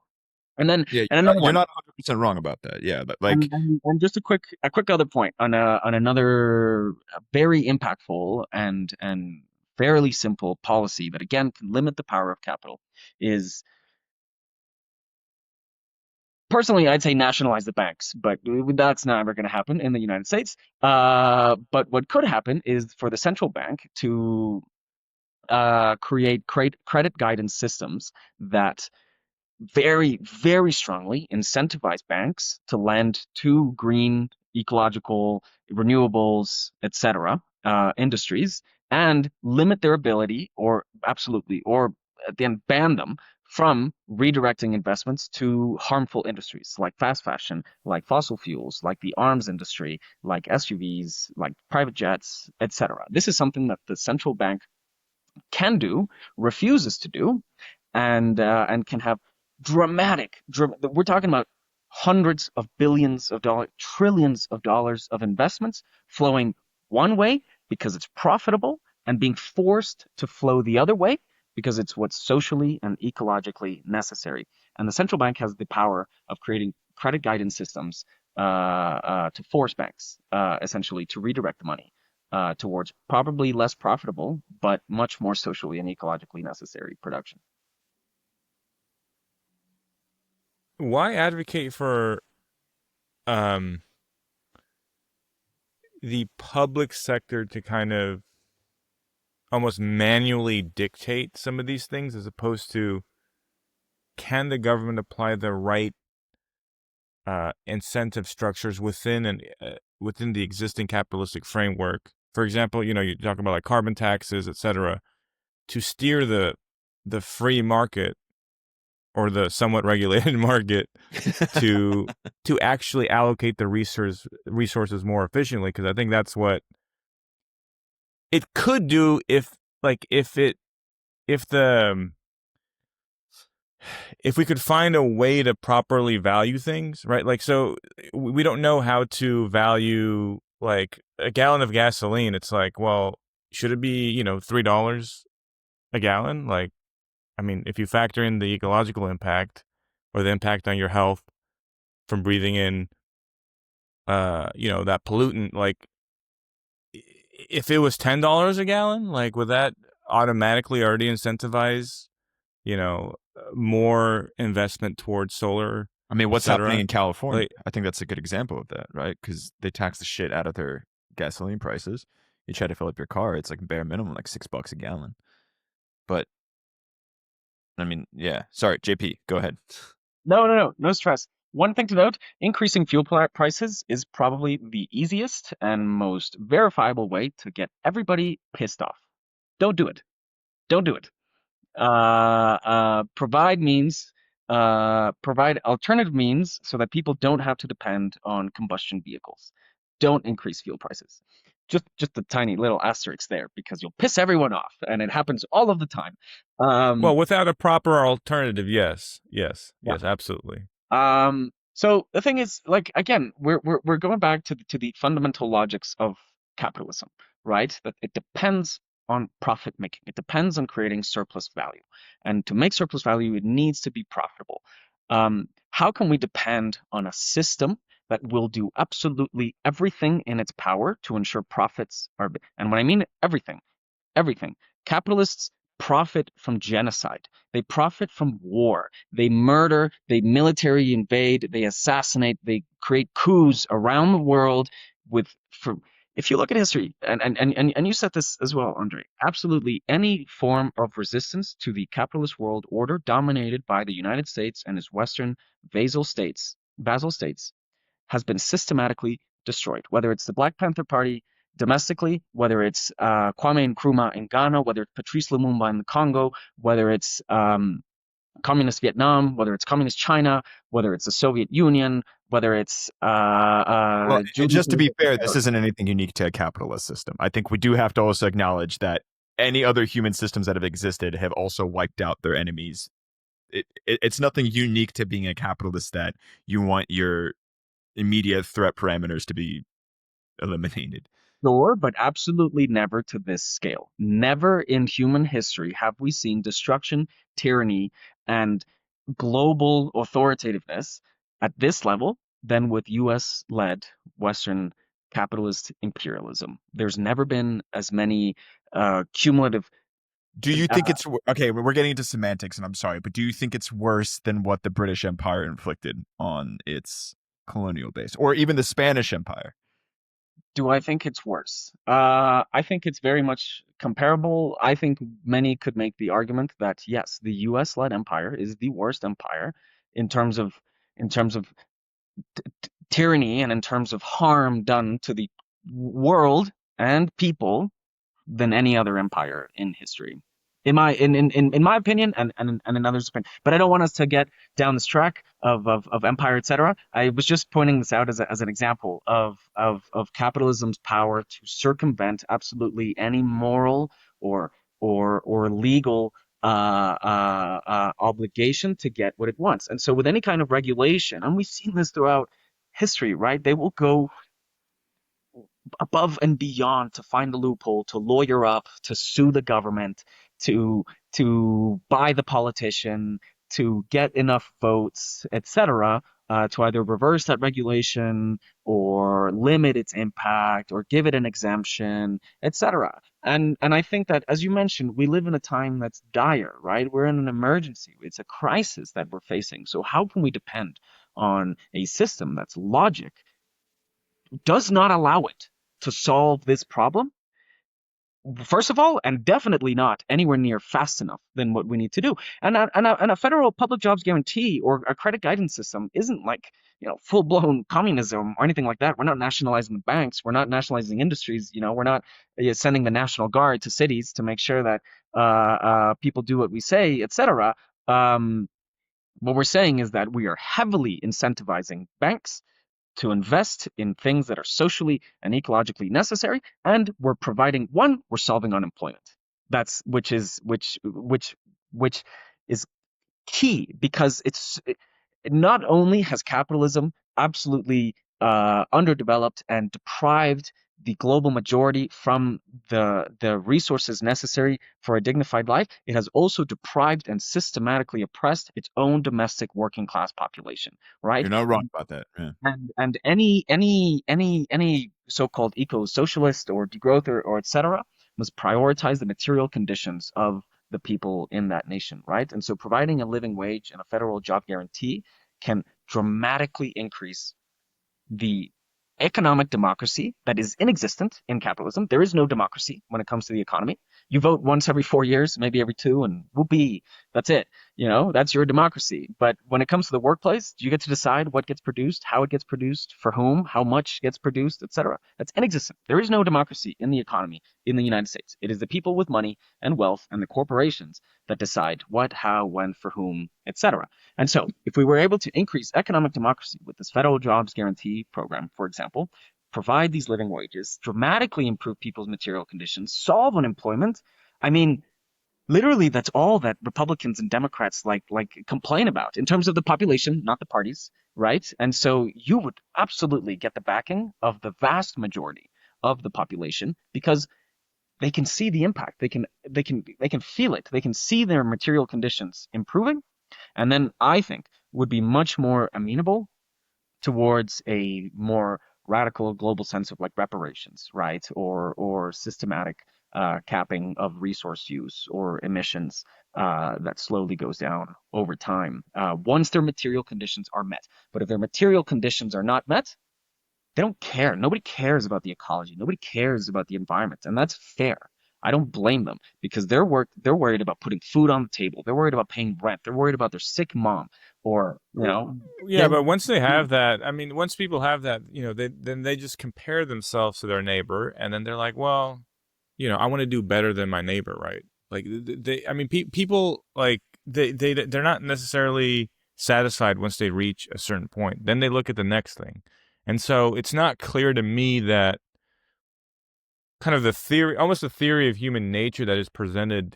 And then yeah, and another you're one. not 100% wrong about that. Yeah, but like And just a quick other point on another very impactful and fairly simple policy that again can limit the power of capital is personally I'd say nationalize the banks, but that's never going to happen in the United States. But what could happen is for the central bank to create credit guidance systems that very, very strongly incentivize banks to lend to green, ecological, renewables, etc. Industries and limit their ability, or absolutely, or at the end ban them from redirecting investments to harmful industries like fast fashion, like fossil fuels, like the arms industry, like SUVs, like private jets, etc. This is something that the central bank can do, refuses to do, and can have we're talking about hundreds of billions of dollars, trillions of dollars of investments flowing one way because it's profitable and being forced to flow the other way because it's what's socially and ecologically necessary. And the central bank has the power of creating credit guidance systems to force banks essentially to redirect the money towards probably less profitable, but much more socially and ecologically necessary production. Why advocate for um, the public sector to kind of almost manually dictate some of these things, as opposed to, can the government apply the right incentive structures within the existing capitalistic framework? For example, you talk about like carbon taxes, etc., to steer the free market, or the somewhat regulated market, to actually allocate the resources more efficiently. Because I think that's what it could do if the if we could find a way to properly value things, right? Like, so we don't know how to value like a gallon of gasoline. It's like, well, should it be, $3 a gallon? Like, I mean, if you factor in the ecological impact, or the impact on your health from breathing in, that pollutant, like, if it was $10 a gallon, like, would that automatically already incentivize, more investment towards solar, I mean, what's happening etc.? in California? Like, I think that's a good example of that, right? Because they tax the shit out of their gasoline prices. You try to fill up your car, it's like bare minimum, like $6 a gallon. But I mean, yeah. Sorry, JP, go ahead. No stress. One thing to note, increasing fuel prices is probably the easiest and most verifiable way to get everybody pissed off. Don't do it. Don't do it. Provide alternative means so that people don't have to depend on combustion vehicles. Don't increase fuel prices. Just a tiny little asterisk there, because you'll piss everyone off, and it happens all of the time. well, without a proper alternative, yes, Yeah. absolutely. So the thing is, like, again, we're going back to the fundamental logics of capitalism, right? That it depends on profit making. It depends on creating surplus value. And to make surplus value, it needs to be profitable. How can we depend on a system that will do absolutely everything in its power to ensure profits are, and when I mean everything, everything. Capitalists profit from genocide. They profit from war. They murder, they military invade, they assassinate, they create coups around the world with for if you look at history, and you said this as well, Andre, absolutely any form of resistance to the capitalist world order dominated by the United States and its Western vassal states, has been systematically destroyed. Whether it's the Black Panther Party domestically, whether it's Kwame Nkrumah in Ghana, whether it's Patrice Lumumba in the Congo, whether it's communist Vietnam, whether it's communist China, whether it's the Soviet Union, whether it's Well, Judy. just to be fair, this isn't anything unique to a capitalist system. I think we do have to also acknowledge that any other human systems that have existed have also wiped out their enemies. It's nothing unique to being a capitalist that you want your immediate threat parameters to be eliminated. Sure, but absolutely never to this scale. Never in human history have we seen destruction, tyranny, and global authoritativeness at this level than with US led Western capitalist imperialism. There's never been as many cumulative. Do you Uh, think it's okay? We're getting into semantics, and I'm sorry, but do you think it's worse than what the British Empire inflicted on its colonial base, or even the Spanish Empire? do I think it's worse? I think it's very much comparable. I think many could make the argument that yes, the US led empire is the worst empire in terms of in terms of tyranny and in terms of harm done to the world and people than any other empire in history. In my opinion, and in others' opinion. But I don't want us to get down this track of empire, etc. I was just pointing this out as an example of capitalism's power to circumvent absolutely any moral or legal obligation to get what it wants. And so with any kind of regulation, and we've seen this throughout history, right? They will go above and beyond to find a loophole, to lawyer up, to sue the government, to buy the politician, to get enough votes, etc., to either reverse that regulation or limit its impact or give it an exemption, etc. And I think that, as you mentioned, we live in a time that's dire, right? We're in an emergency. It's a crisis that we're facing. So how can we depend on a system that's logic does not allow it to solve this problem? First of all, and definitely not anywhere near fast enough than what we need to do. And a federal public jobs guarantee or a credit guidance system isn't like, full blown communism or anything like that. We're not nationalizing the banks. We're not nationalizing industries. We're not sending the National Guard to cities to make sure that people do what we say, etc. What we're saying is that we are heavily incentivizing banks to invest in things that are socially and ecologically necessary, and we're solving unemployment. That's which is key, because not only has capitalism absolutely underdeveloped and deprived the global majority from the resources necessary for a dignified life, it has also deprived and systematically oppressed its own domestic working class population, right? You're not wrong about that. Yeah. And any so-called eco-socialist or degrowther or etc. must prioritize the material conditions of the people in that nation, right? And so providing a living wage and a federal job guarantee can dramatically increase the economic democracy that is inexistent in capitalism. There is no democracy when it comes to the economy. You vote once every 4 years, maybe every two, and whoopee, that's it. That's your democracy. But when it comes to the workplace, you get to decide what gets produced, how it gets produced, for whom, how much gets produced, etc. That's inexistent. There is no democracy in the economy in the United States. It is the people with money and wealth and the corporations that decide what, how, when, for whom, etc. And so, if we were able to increase economic democracy with this federal jobs guarantee program, for example, provide these living wages, dramatically improve people's material conditions, solve unemployment, I mean, literally that's all that Republicans and Democrats like complain about in terms of the population, not the parties, right? And so you would absolutely get the backing of the vast majority of the population, because they can see the impact. They can feel it. They can see their material conditions improving, and then I think would be much more amenable towards a more radical global sense of like reparations, right? Or systematic capping of resource use or emissions that slowly goes down over time once their material conditions are met. But if their material conditions are not met, they don't care. Nobody cares about the ecology. Nobody cares about the environment, and that's fair. I don't blame them, because they're worried about putting food on the table. They're worried about paying rent. They're worried about their sick mom, or Yeah, but once they have that, I mean, once people have that, then they just compare themselves to their neighbor, and then they're like, well, I want to do better than my neighbor, right? Like I mean, people like they're not necessarily satisfied once they reach a certain point. Then they look at the next thing, and so it's not clear to me that kind of the theory, almost the theory of human nature that is presented,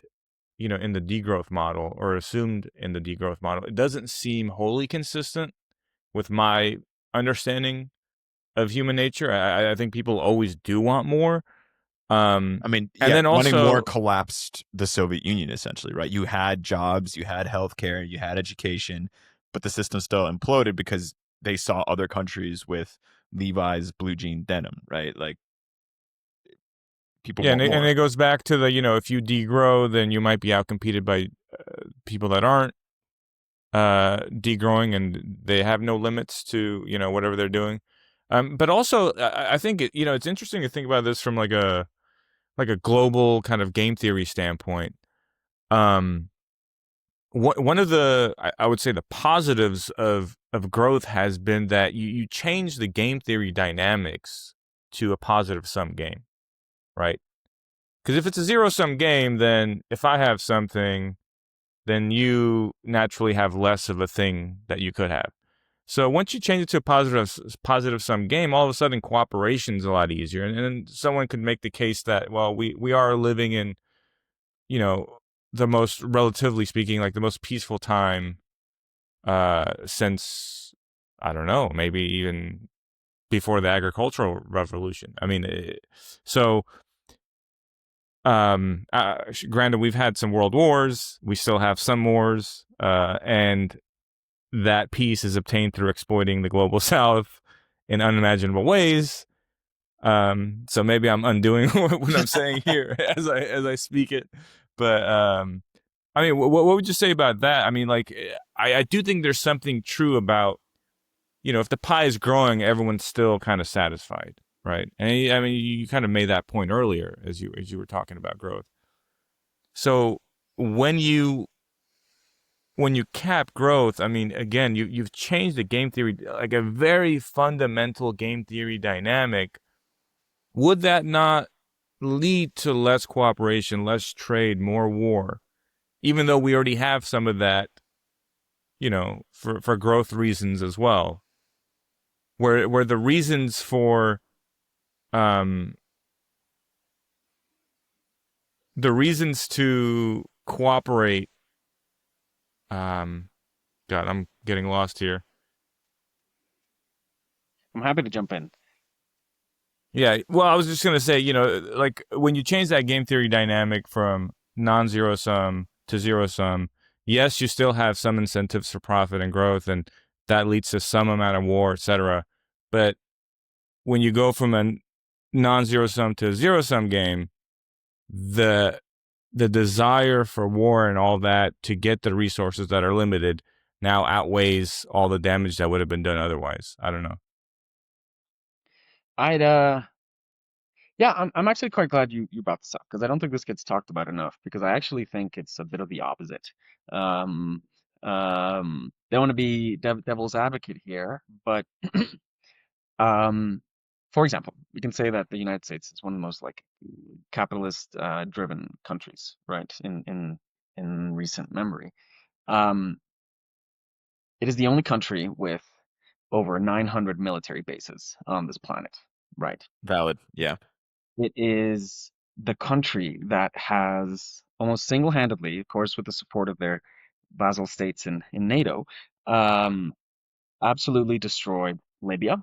in the degrowth model or assumed in the degrowth model, it doesn't seem wholly consistent with my understanding of human nature. I think people always do want more. I mean, and yeah, then wanting also, more collapsed the Soviet Union, essentially, right? You had jobs, you had healthcare, you had education, but the system still imploded because they saw other countries with Levi's blue jean denim, right? Like, people yeah, want and more. it goes back to the, if you degrow, then you might be outcompeted by people that aren't degrowing, and they have no limits to, whatever they're doing. But also, I think it's interesting to think about this from like a global kind of game theory standpoint. One of the, I would say, the positives of growth has been that you change the game theory dynamics to a positive sum game, right? Because if it's a zero sum game, then if I have something, then you naturally have less of a thing that you could have. So once you change it to a positive sum game, all of a sudden cooperation is a lot easier, and someone could make the case that, well, we are living in, the most, relatively speaking, like the most peaceful time since, I don't know, maybe even before the agricultural revolution. I mean, so granted, we've had some world wars, we still have some wars, and that peace is obtained through exploiting the global South in unimaginable ways. So maybe I'm undoing what I'm saying here as I speak it. But I mean, what would you say about that? I mean, like, I do think there's something true about, if the pie is growing, everyone's still kind of satisfied, right? And I mean, you kind of made that point earlier as you were talking about growth. So when you cap growth, I mean, again, you've changed the game theory, like a very fundamental game theory dynamic. Would that not lead to less cooperation, less trade, more war? Even though we already have some of that, for growth reasons as well, where the reasons for the reasons to cooperate. God, I'm getting lost here. I'm happy to jump in. Yeah, well, I was just gonna say, like when you change that game theory dynamic from non-zero sum to zero sum, yes, you still have some incentives for profit and growth, and that leads to some amount of war, etc. But when you go from a non-zero sum to a zero sum game, the desire for war and all that to get the resources that are limited now outweighs all the damage that would have been done otherwise. I don't know. I'm actually quite glad you brought this up because I don't think this gets talked about enough because I actually think it's a bit of the opposite. Um, don't want to be devil's advocate here, but for example, we can say that the United States is one of the most like capitalist driven countries, right? In recent memory. Um, it is the only country with over 900 military bases on this planet, right? Valid. Yeah. It is the country that has almost single-handedly, of course, with the support of their vassal states in NATO, um, absolutely destroyed Libya,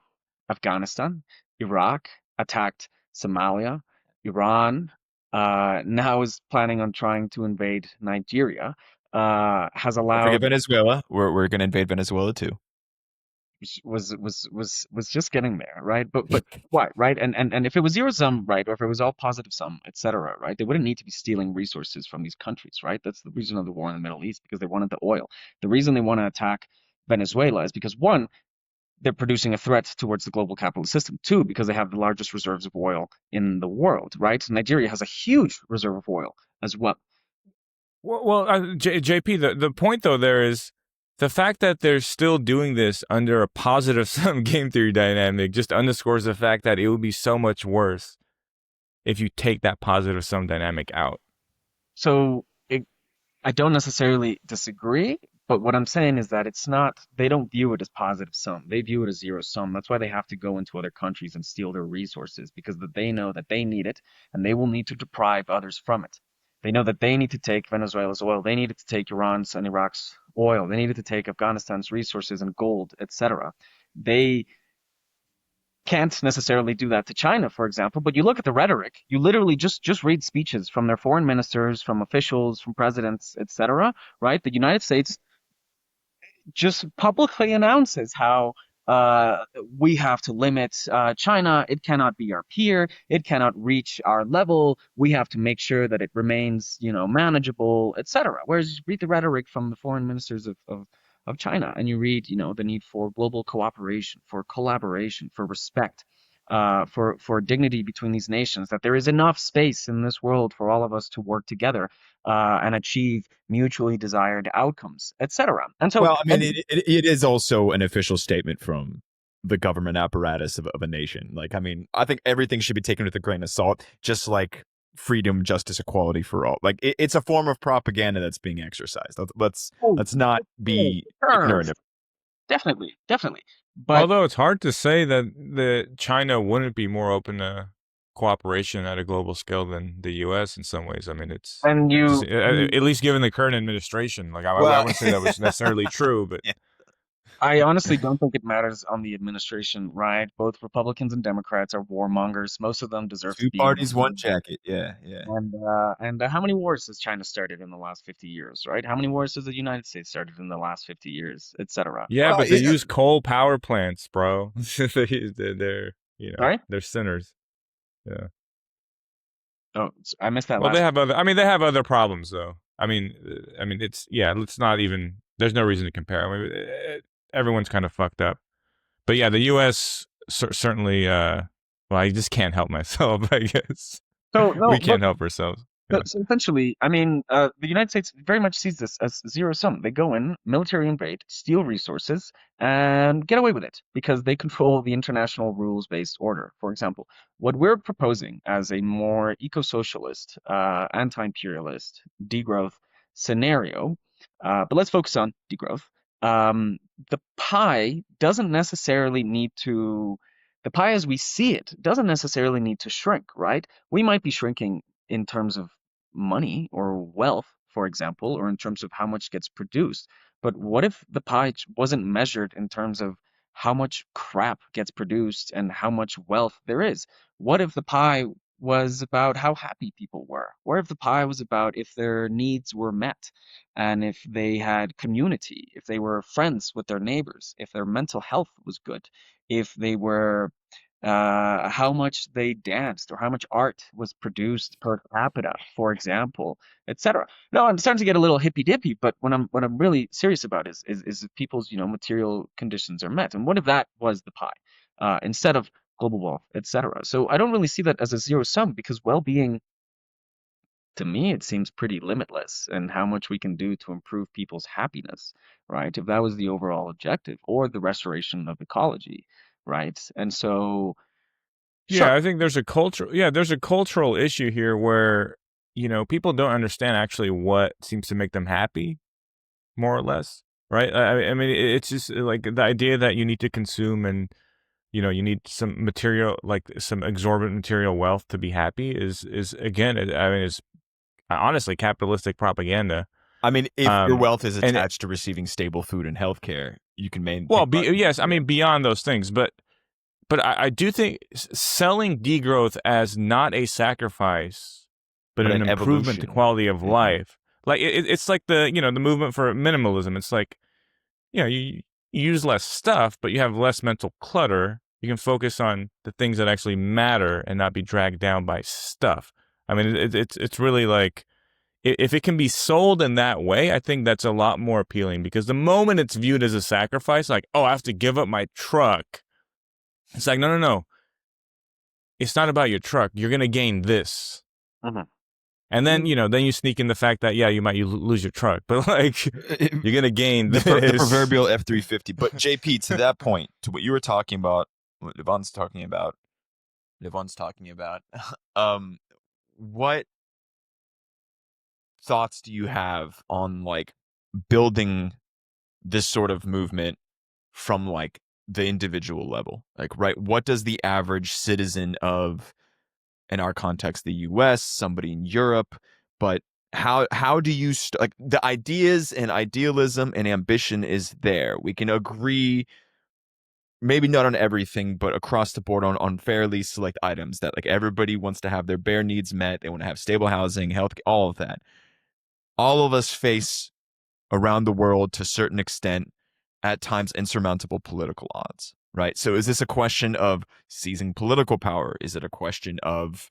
Afghanistan, Iraq, attacked Somalia, Iran, now is planning on trying to invade Nigeria, has Don't forget allowed Venezuela. We're gonna invade Venezuela too. was just getting there, right? But why, right? And if it was zero sum, right, or if it was all positive sum, etc., right, they wouldn't need to be stealing resources from these countries, right? That's the reason of the war in the Middle East because they wanted the oil. The reason they want to attack Venezuela is because one, they're producing a threat towards the global capitalist system. Two, because they have the largest reserves of oil in the world, right? Nigeria has a huge reserve of oil as well. Well, JP, the point though there is the fact that they're still doing this under a positive sum game theory dynamic just underscores the fact that it would be so much worse if you take that positive sum dynamic out. So I don't necessarily disagree, but what I'm saying is that it's not, they don't view it as positive sum. They view it as zero sum. That's why they have to go into other countries and steal their resources because they know that they need it and they will need to deprive others from it. They know that they need to take Venezuela's oil. They needed to take Iran's and Iraq's oil. They needed to take Afghanistan's resources and gold, etc. They can't necessarily do that to China, for example, but you look at the rhetoric, you literally just read speeches from their foreign ministers, from officials, from presidents, etc., right? The United States just publicly announces how we have to limit China. It cannot be our peer. It cannot reach our level. We have to make sure that it remains, manageable, etc. Whereas you read the rhetoric from the foreign ministers of China, and you read, the need for global cooperation, for collaboration, for respect, for dignity between these nations. That there is enough space in this world for all of us to work together and achieve mutually desired outcomes, etc. And so, Well, I mean, it is also an official statement from the government apparatus of a nation. Like, I mean, I think everything should be taken with a grain of salt, just like freedom, justice, equality for all. Like, it's a form of propaganda that's being exercised. Let's not be ignorant of it. Definitely. But Although it's hard to say that China wouldn't be more open to cooperation at a global scale than the U.S. in some ways. I mean, it's and at least given the current administration. Like I Well, wouldn't say that was necessarily true, but Yeah. I honestly don't think it matters on the administration, right? Both Republicans and Democrats are warmongers. Most of them deserve to Two be in parties, one government. jacket. Yeah, yeah. And how many wars has China started in the last 50 years, right? How many wars has the United States started in the last 50 years, etc.? Yeah, Well, but they use coal power plants, bro. They're Sorry? they're sinners. Yeah. Oh, I missed that Well, they last. have other. I mean, they have other problems though. I mean, it's yeah. Let's not even. There's no reason to compare. I mean, everyone's kind of fucked up. But yeah, the U.S. Certainly. Well, I just can't help myself. I guess So we no, but can't help ourselves. Yeah. so essentially, I mean, the United States very much sees this as zero sum. They go in, military invade, steal resources, and get away with it because they control the international rules-based order. For example, what we're proposing as a more eco-socialist, anti-imperialist degrowth scenario, but let's focus on degrowth. Um, the pie doesn't necessarily need to, the pie as we see it doesn't necessarily need to shrink, right? We might be shrinking in terms of money or wealth, for example, or in terms of how much gets produced. But what if the pie wasn't measured in terms of how much crap gets produced and how much wealth there is? What if the pie was about how happy people were? What if the pie was about if their needs were met and if they had community, if they were friends with their neighbors, if their mental health was good, if they were how much they danced or how much art was produced per capita, for example, etc. No, I'm starting to get a little hippy dippy, but what I'm really serious about is if people's material conditions are met, and what if that was the pie instead of global wealth, etc. So I don't really see that as a zero sum because well-being to me it seems pretty limitless, and how much we can do to improve people's happiness, right? If that was the overall objective, or the restoration of ecology, right? And so. Yeah, Sure. I think there's a cultural. Yeah, there's a cultural issue here where people don't understand actually what seems to make them happy, more or less, right? I mean, it's just like the idea that you need to consume and you need some material, like some exorbitant material wealth to be happy is again, I mean, is honestly capitalistic propaganda. I mean, if your Um, wealth is and attached to receiving stable food and healthcare, you can well, maintain. yes, I mean beyond those things, but I do think selling degrowth as not a sacrifice, but But an an improvement to evolution. quality of Yeah. life. Like it's like the movement for minimalism. It's like you use less stuff, but you have less mental clutter. You can focus on the things that actually matter and not be dragged down by stuff. I mean, it's really like if it can be sold in that way, I think that's a lot more appealing because the moment it's viewed as a sacrifice, like, oh, I have to give up my truck. It's like, no. It's not about your truck. You're going to gain this. Mhm. And then, then you sneak in the fact that, yeah, you might lose your truck, but like, you're going to gain the this. proverbial F-350. But JP, to that point, to what you were talking about, what Levon's talking about, what thoughts do you have on like building this sort of movement from like the individual level? Like, right, what does the average citizen of, in our context, the US, somebody in Europe, but how do you like the ideas and idealism and ambition is there. We can agree maybe not on everything, but across the board on fairly select items that like everybody wants to have their bare needs met. They want to have stable housing, health, all of that. All of us face around the world to a certain extent, at times insurmountable political odds, right? So is this a question of seizing political power? Is it a question of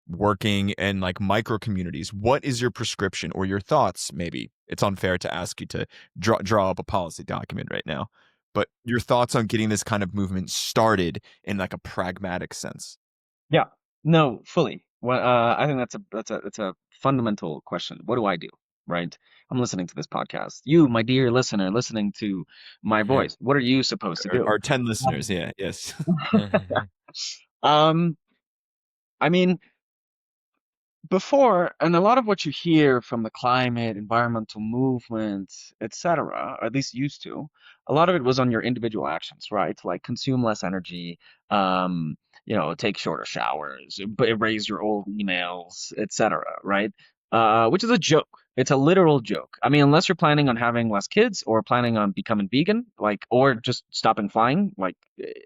working in like micro communities? What is your prescription or your thoughts? Maybe it's unfair to ask you to draw up a policy document right now, but your thoughts on getting this kind of movement started in like a pragmatic sense. Yeah. No, fully. Well, I think that's a fundamental question. What do I do? Right? I'm listening to this podcast. You, my dear listener, listening to my voice. What are you supposed to do? Our 10 listeners, yeah, yes. Um, I mean, before, and a lot of what you hear from the climate, environmental movement, etc., or at least used to, a lot of it was on your individual actions, right? Like consume less energy, take shorter showers, but erase your old emails, etc., right? Which is a joke, It's a literal joke. I mean, unless you're planning on having less kids or planning on becoming vegan, like, or just stopping flying, like,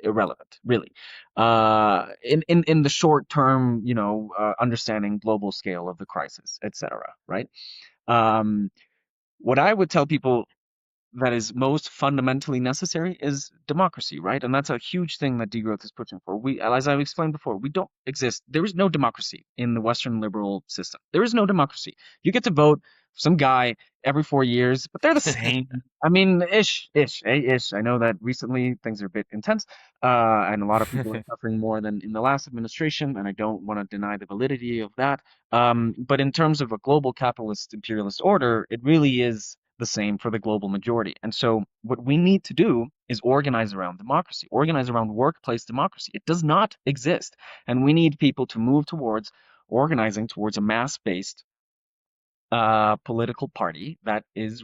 irrelevant, really. In the short term, understanding global scale of the crisis, etc. Right? Um, what I would tell people that is most fundamentally necessary is democracy, right? And that's a huge thing that degrowth is pushing for. As I've explained before, we don't exist. There is no democracy in the Western liberal system. There is no democracy. You get to vote for some guy every 4 years, but they're the same. I mean, ish. I know that recently things are a bit intense, and a lot of people are suffering more than in the last administration, and I don't want to deny the validity of that. But in terms of a global capitalist imperialist order, it really is the same for the global majority. And so what we need to do is organize around democracy, organize around workplace democracy. It does not exist. And we need people to move towards organizing towards a mass-based political party that is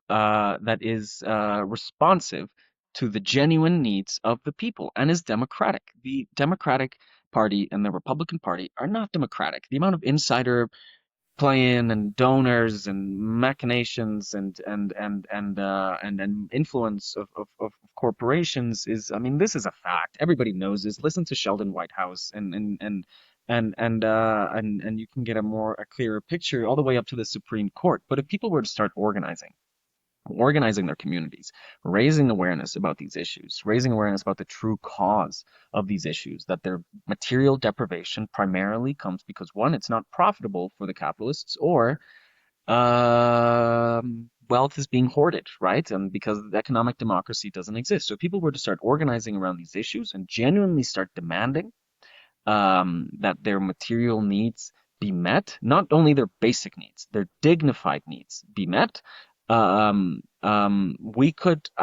responsive to the genuine needs of the people and is democratic. The Democratic Party and the Republican Party are not democratic. The amount of insider play-in and donors and machinations and influence of corporations is, I mean, this is a fact. Everybody knows this. Listen to Sheldon Whitehouse and you can get a clearer picture all the way up to the Supreme Court. But if people were to start organizing their communities, raising awareness about these issues, raising awareness about the true cause of these issues, that their material deprivation primarily comes because, one, it's not profitable for the capitalists, or wealth is being hoarded, right? And because economic democracy doesn't exist. So if people were to start organizing around these issues and genuinely start demanding that their material needs be met, not only their basic needs, their dignified needs be met, I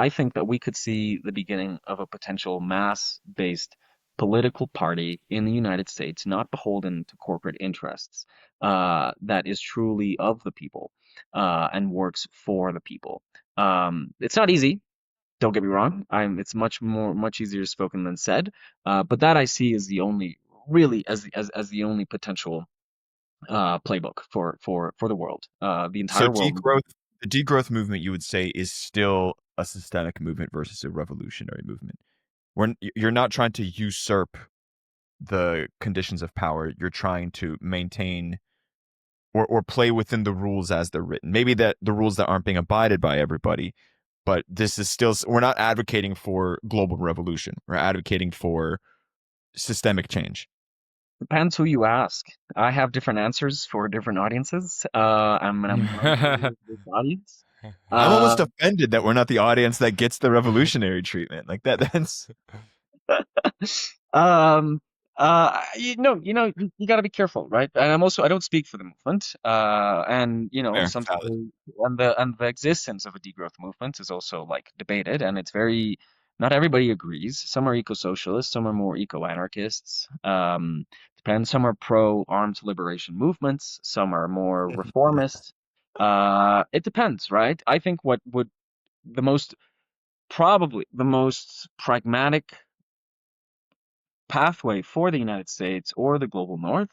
think that we could see the beginning of a potential mass-based political party in the United States, not beholden to corporate interests, that is truly of the people, and works for the people. It's not easy. Don't get me wrong. It's much easier spoken than said. But that I see as the only, really, as the only potential playbook for the world. The So entire world. the degrowth movement, you would say, is still a systemic movement versus a revolutionary movement. You're not trying to usurp the conditions of power. You're trying to maintain or play within the rules as they're written. Maybe that the rules that aren't being abided by everybody, but this is still, we're not advocating for global revolution. We're advocating for systemic change. Depends who you ask. I have different answers for different audiences. I'm not this audience. I'm Uh, almost offended that we're not the audience that gets the revolutionary treatment. Like that's um, you got to be careful, right? And I don't speak for the movement. And fair, some valid. people, and the existence of a degrowth movement is also like debated, and it's very, not everybody agrees. Some are eco-socialists, some are more eco-anarchists. Depends. Some are pro-armed liberation movements, some are more reformist. It depends, right? I think what would the most probably the most pragmatic pathway for the United States or the global North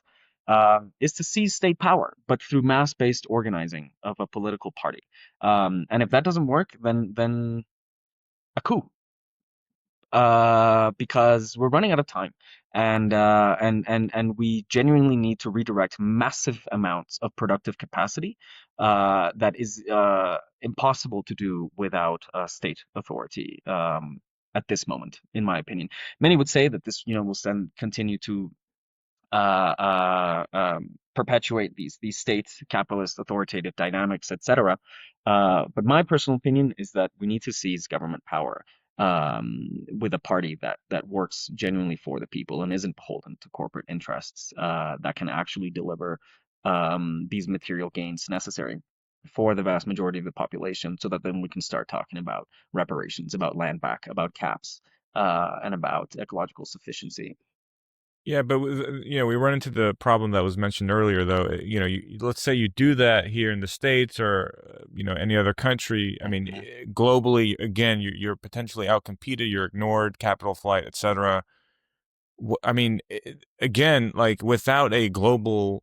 is to seize state power, but through mass-based organizing of a political party. And if that doesn't work, then a coup, because we're running out of time, and we genuinely need to redirect massive amounts of productive capacity that is impossible to do without state authority. At this moment, in my opinion, many would say that this, will continue to perpetuate these state capitalist authoritative dynamics, etc. But my personal opinion is that we need to seize government power, with a party that works genuinely for the people and isn't beholden to corporate interests, that can actually deliver these material gains necessary for the vast majority of the population, so that then we can start talking about reparations, about land back, about caps, and about ecological sufficiency. Yeah, but we run into the problem that was mentioned earlier, though. Let's say you do that here in the States or any other country. I mean, globally, again, you're potentially outcompeted, you're ignored, capital flight, etc. I mean, again, like without a global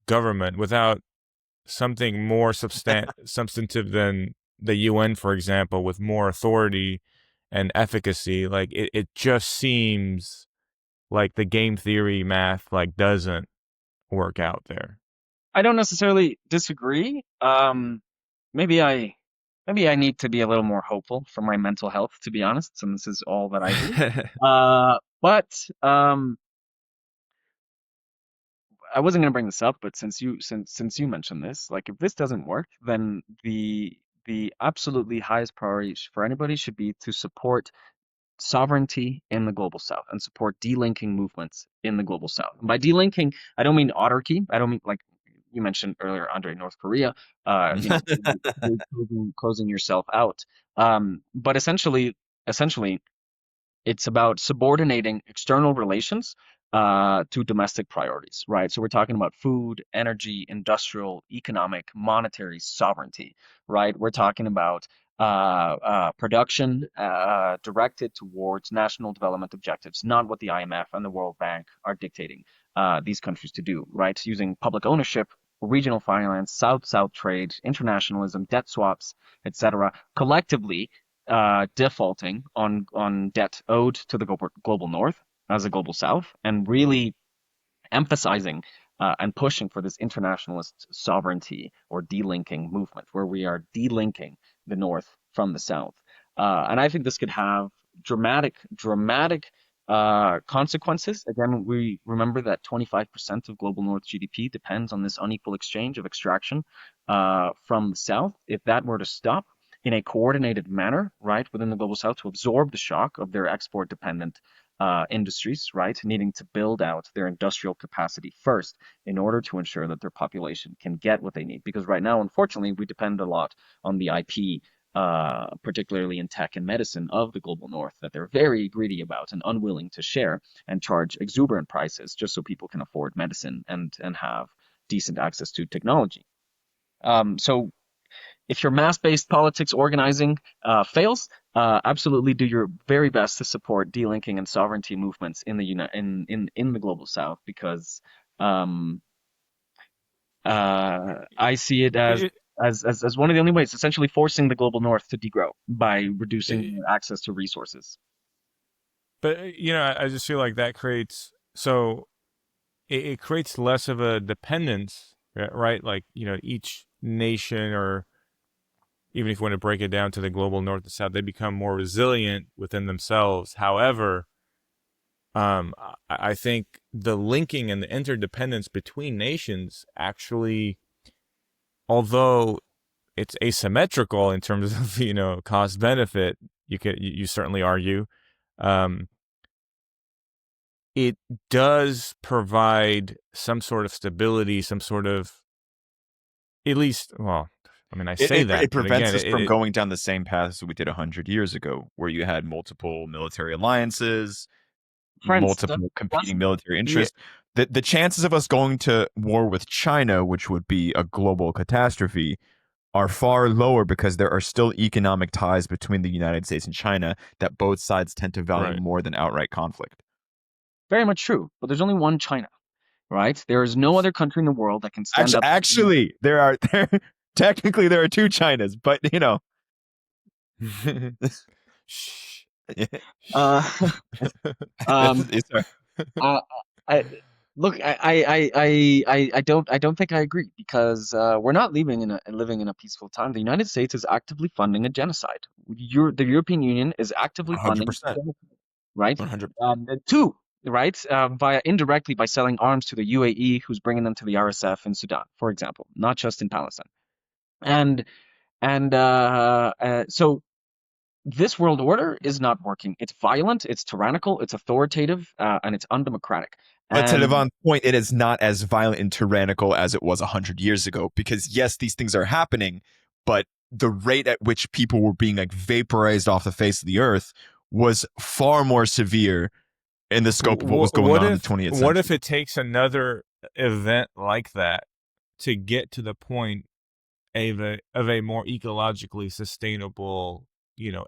government, without something more substantive than the UN, for example, with more authority and efficacy. Like it just seems like the game theory math like doesn't work out there. I don't necessarily disagree. Maybe I maybe I need to be a little more hopeful for my mental health, to be honest, and this is all that I do. But I wasn't gonna bring this up, but since you mentioned this, like if this doesn't work, then the absolutely highest priority for anybody should be to support sovereignty in the global south and support delinking movements in the global south. And by delinking, I don't mean autarky. I don't mean like you mentioned earlier, Andre, North Korea, closing yourself out. But essentially, it's about subordinating external relations to domestic priorities, right? So we're talking about food, energy, industrial, economic, monetary sovereignty, right? We're talking about production directed towards national development objectives, not what the IMF and the World Bank are dictating these countries to do, right? Using public ownership, regional finance, South-South trade, internationalism, debt swaps, etc., collectively defaulting on debt owed to the global north as a global south, and really emphasizing and pushing for this internationalist sovereignty or delinking movement, where we are delinking the north from the south. And I think this could have dramatic consequences. Again, we remember that 25% of global north GDP depends on this unequal exchange of extraction from the south. If that were to stop in a coordinated manner, right, within the global south to absorb the shock of their export dependent industries, right, needing to build out their industrial capacity first in order to ensure that their population can get what they need. Because right now, unfortunately, we depend a lot on the IP, particularly in tech and medicine of the global north, that they're very greedy about and unwilling to share and charge exuberant prices just so people can afford medicine and have decent access to technology. So if your mass-based politics organizing fails, absolutely do your very best to support delinking and sovereignty movements in in the global south, because I see it as It, as one of the only ways, essentially forcing the global north to degrow by reducing it, their access to resources. but I just feel like that creates it creates less of a dependence, right? Like each nation, or even if you want to break it down to the global north and south, they become more resilient within themselves. However, I think the linking and the interdependence between nations actually, although it's asymmetrical in terms of cost benefit, you certainly argue, um, it does provide some sort of stability, some sort of, at least, well, I mean, I say that, It but prevents again, us from going down the same path as we did 100 years ago, where you had multiple military alliances, Friends, multiple that's competing military yeah, interests. The chances of us going to war with China, which would be a global catastrophe, are far lower because there are still economic ties between the United States and China that both sides tend to value right. more than outright conflict. very much true, but there's only one China, right? There is no other country in the world that can stand up. Actually, technically there are two Chinas, but Shh. Uh, um, Sorry. Uh, I look, I don't think I agree, because we're not living in a peaceful time. The United States is actively funding a genocide. The European Union is actively funding a 100%. genocide, right? 100. Two, right? Via indirectly by selling arms to the UAE, who's bringing them to the RSF in Sudan, for example, not just in Palestine. And so this world order is not working. It's violent, it's tyrannical, it's authoritative, and it's undemocratic. But to And Devon's point, it is not as violent and tyrannical as it was 100 years ago, because yes, these things are happening, but the rate at which people were being like vaporized off the face of the earth was far more severe in the scope of what was going on in the 20th What if century. it takes another event like that to get to the point of a more ecologically sustainable,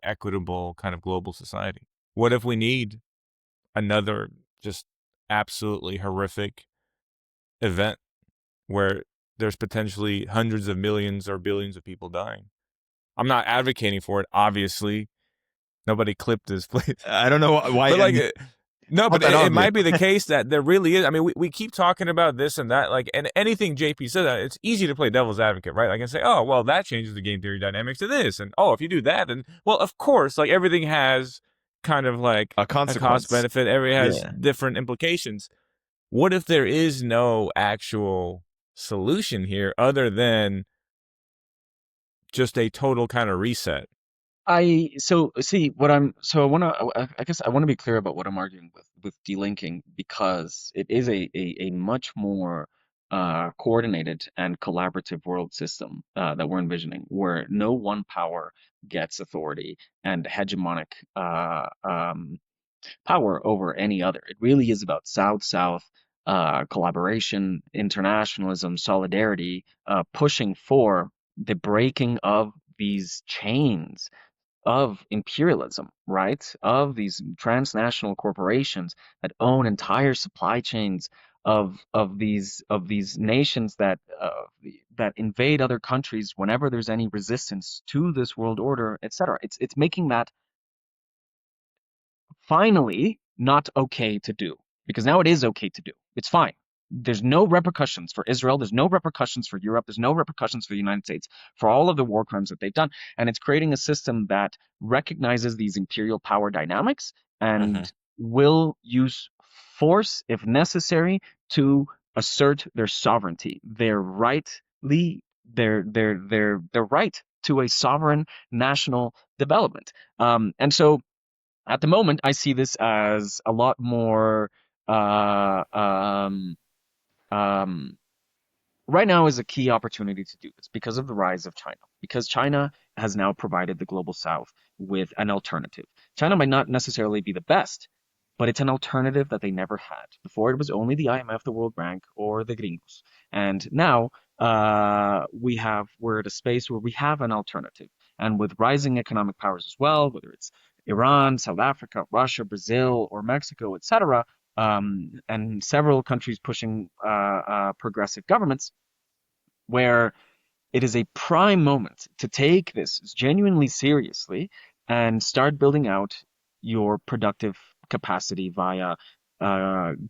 equitable kind of global society? What if we need another just absolutely horrific event where there's potentially hundreds of millions or billions of people dying. I'm not advocating for it, obviously. Nobody clipped this, please. I don't know why. But like, no, not but that it obvious. might be the case that there really is. I mean, we keep talking about this and that, like, and anything JP said, that it's easy to play devil's advocate, right? Like, I say, oh, well, that changes the game theory dynamics to this, and oh, if you do that, then well, of course, like everything has kind of like A a consequence. cost benefit. Every has Yeah. different implications. What if there is no actual solution here other than just a total kind of reset? So see what I'm so I want to I guess I want to be clear about what I'm arguing with delinking, because it is a much more coordinated and collaborative world system that we're envisioning, where no one power gets authority and hegemonic power over any other. It really is about South-South collaboration, internationalism, solidarity, pushing for the breaking of these chains of imperialism, right? Of these transnational corporations that own entire supply chains of these nations that invade other countries whenever there's any resistance to this world order, etc. It's making that finally not okay to do, because now it is okay to do. It's fine. There's no repercussions for Israel. There's no repercussions for Europe. There's no repercussions for the United States for all of the war crimes that they've done. And it's creating a system that recognizes these imperial power dynamics and will use force if necessary to assert their sovereignty, their right to a sovereign national development. And so at the moment, I see this as a lot more. Uh, um, um, right now is a key opportunity to do this because of the rise of China. Because China has now provided the global South with an alternative. China might not necessarily be the best, but it's an alternative that they never had. Before, it was only the IMF, the World Bank, or the gringos. And now we're at a space where we have an alternative. And with rising economic powers as well, whether it's Iran, South Africa, Russia, Brazil, or Mexico, etc., and several countries pushing progressive governments, where it is a prime moment to take this genuinely seriously and start building out your productive capacity via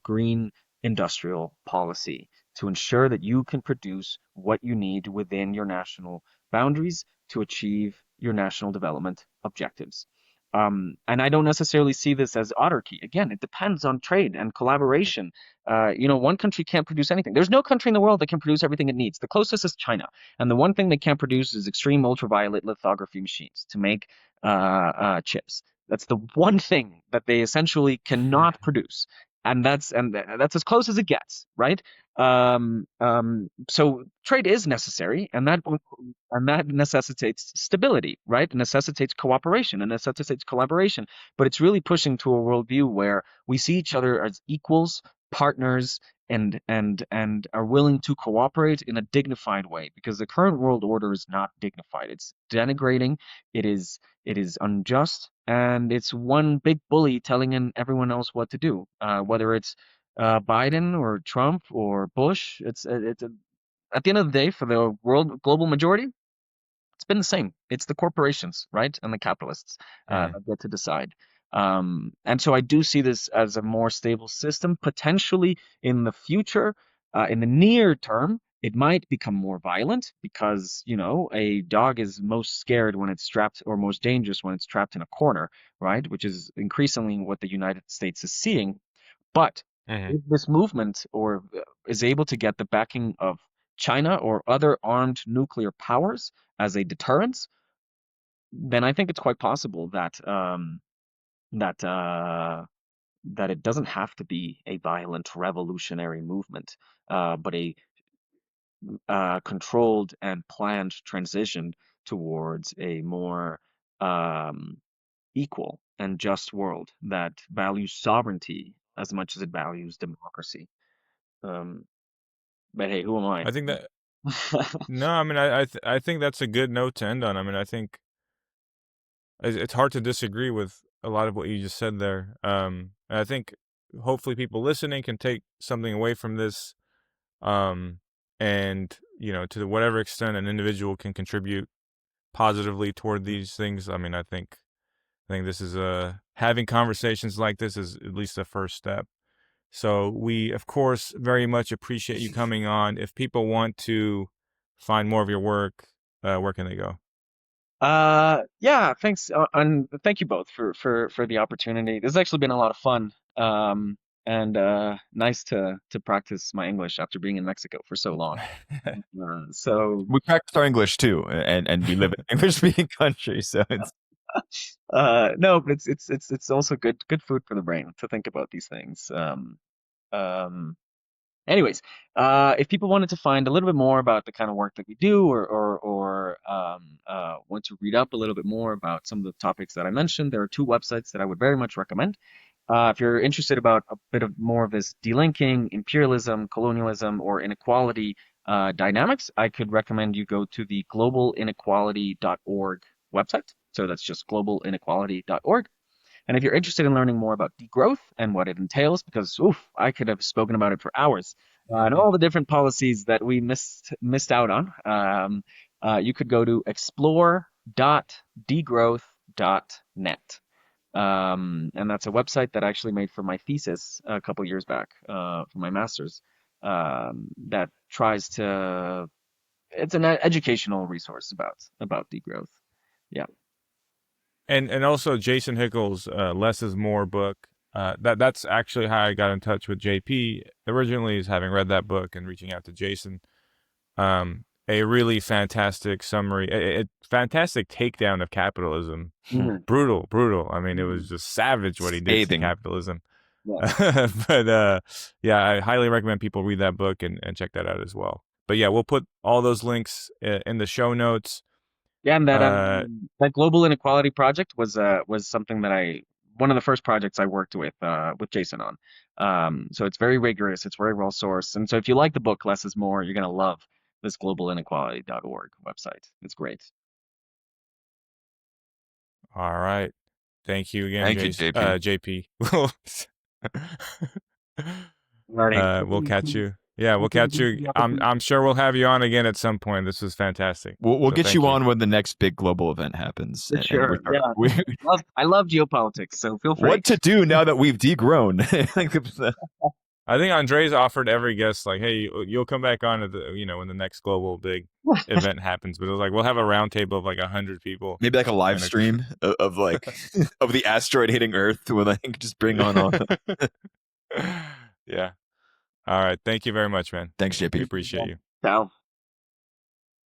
green industrial policy to ensure that you can produce what you need within your national boundaries to achieve your national development objectives. And I don't necessarily see this as autarky. Again, it depends on trade and collaboration. One country can't produce anything. There's no country in the world that can produce everything it needs. The closest is China. And the one thing they can't produce is extreme ultraviolet lithography machines to make chips. That's the one thing that they essentially cannot produce. And that's as close as it gets, right? So trade is necessary, and that necessitates stability, right? It necessitates cooperation, and necessitates collaboration. But it's really pushing to a worldview where we see each other as equals, partners, and are willing to cooperate in a dignified way, because the current world order is not dignified. It's denigrating, it is unjust, and it's one big bully telling everyone else what to do. Whether it's Biden or Trump or Bush, it's at the end of the day, for the world global majority, it's been the same. It's the corporations, right, and the capitalists that get to decide. And so I do see this as a more stable system. Potentially in the future, in the near term, it might become more violent, because a dog is most scared when it's trapped, or most dangerous when it's trapped in a corner, right? Which is increasingly what the United States is seeing. But if this movement or is able to get the backing of China or other armed nuclear powers as a deterrence, then I think it's quite possible that that it doesn't have to be a violent revolutionary movement, but a controlled and planned transition towards a more um, equal and just world that values sovereignty as much as it values democracy. Um, but hey, who am I? I think that no, I mean, I think that's a good note to end on. I mean, I think it's hard to disagree with a lot of what you just said there. And I think hopefully people listening can take something away from this, and to whatever extent an individual can contribute positively toward these things. I mean, I think this is having conversations like this is at least a first step. So we, of course, very much appreciate you coming on. If people want to find more of your work, where can they go? Yeah, thanks, and thank you both for the opportunity. This has actually been a lot of fun. And nice to practice my English after being in Mexico for so long. So We practice our English too, and we live in an English-speaking country, so it's no, but it's also good food for the brain to think about these things. Um, Anyways, if people wanted to find a little bit more about the kind of work that we do, or want to read up a little bit more about some of the topics that I mentioned, there are two websites that I would very much recommend. If you're interested about a bit of more of this delinking, imperialism, colonialism, or inequality dynamics, I could recommend you go to the globalinequality.org website. So that's just globalinequality.org. And if you're interested in learning more about degrowth and what it entails, because oof, I could have spoken about it for hours, and all the different policies that we missed out on, you could go to explore.degrowth.net. And that's a website that I actually made for my thesis a couple years back, for my master's, that tries to, it's an educational resource about degrowth. Yeah. And also Jason Hickel's Less is More book. That's actually how I got in touch with JP originally, is having read that book and reaching out to Jason. A really fantastic summary, a fantastic takedown of capitalism. Mhm. Brutal. I mean, it was just savage what he did to scathing. capitalism. Yeah. But yeah, I highly recommend people read that book and check that out as well. But yeah, we'll put all those links in the show notes. Yeah, and Uh, that global inequality project was something that one of the first projects I worked with Jason on. So it's very rigorous, it's very well sourced, and so if you like the book Less is More, you're gonna love this globalinequality.org website. It's great. all right. Thank you again, Thank you, Jason, JP. JP. Alrighty. We'll catch you. Yeah, we'll catch you. I'm sure we'll have you on again at some point. This was fantastic. We'll So get thank you on when the next big global event happens, For and sure. Yeah. I love geopolitics, so feel free. what to do now that we've degrown. I think Andres offered every guest like, "Hey, you'll come back on at when the next global big event happens." But it was like we'll have a roundtable of like 100 people. Maybe like a live stream of like of the asteroid hitting Earth, where I can just bring on all. Yeah. All right. Thank you very much, man. Thanks, JP. We appreciate you. Ciao.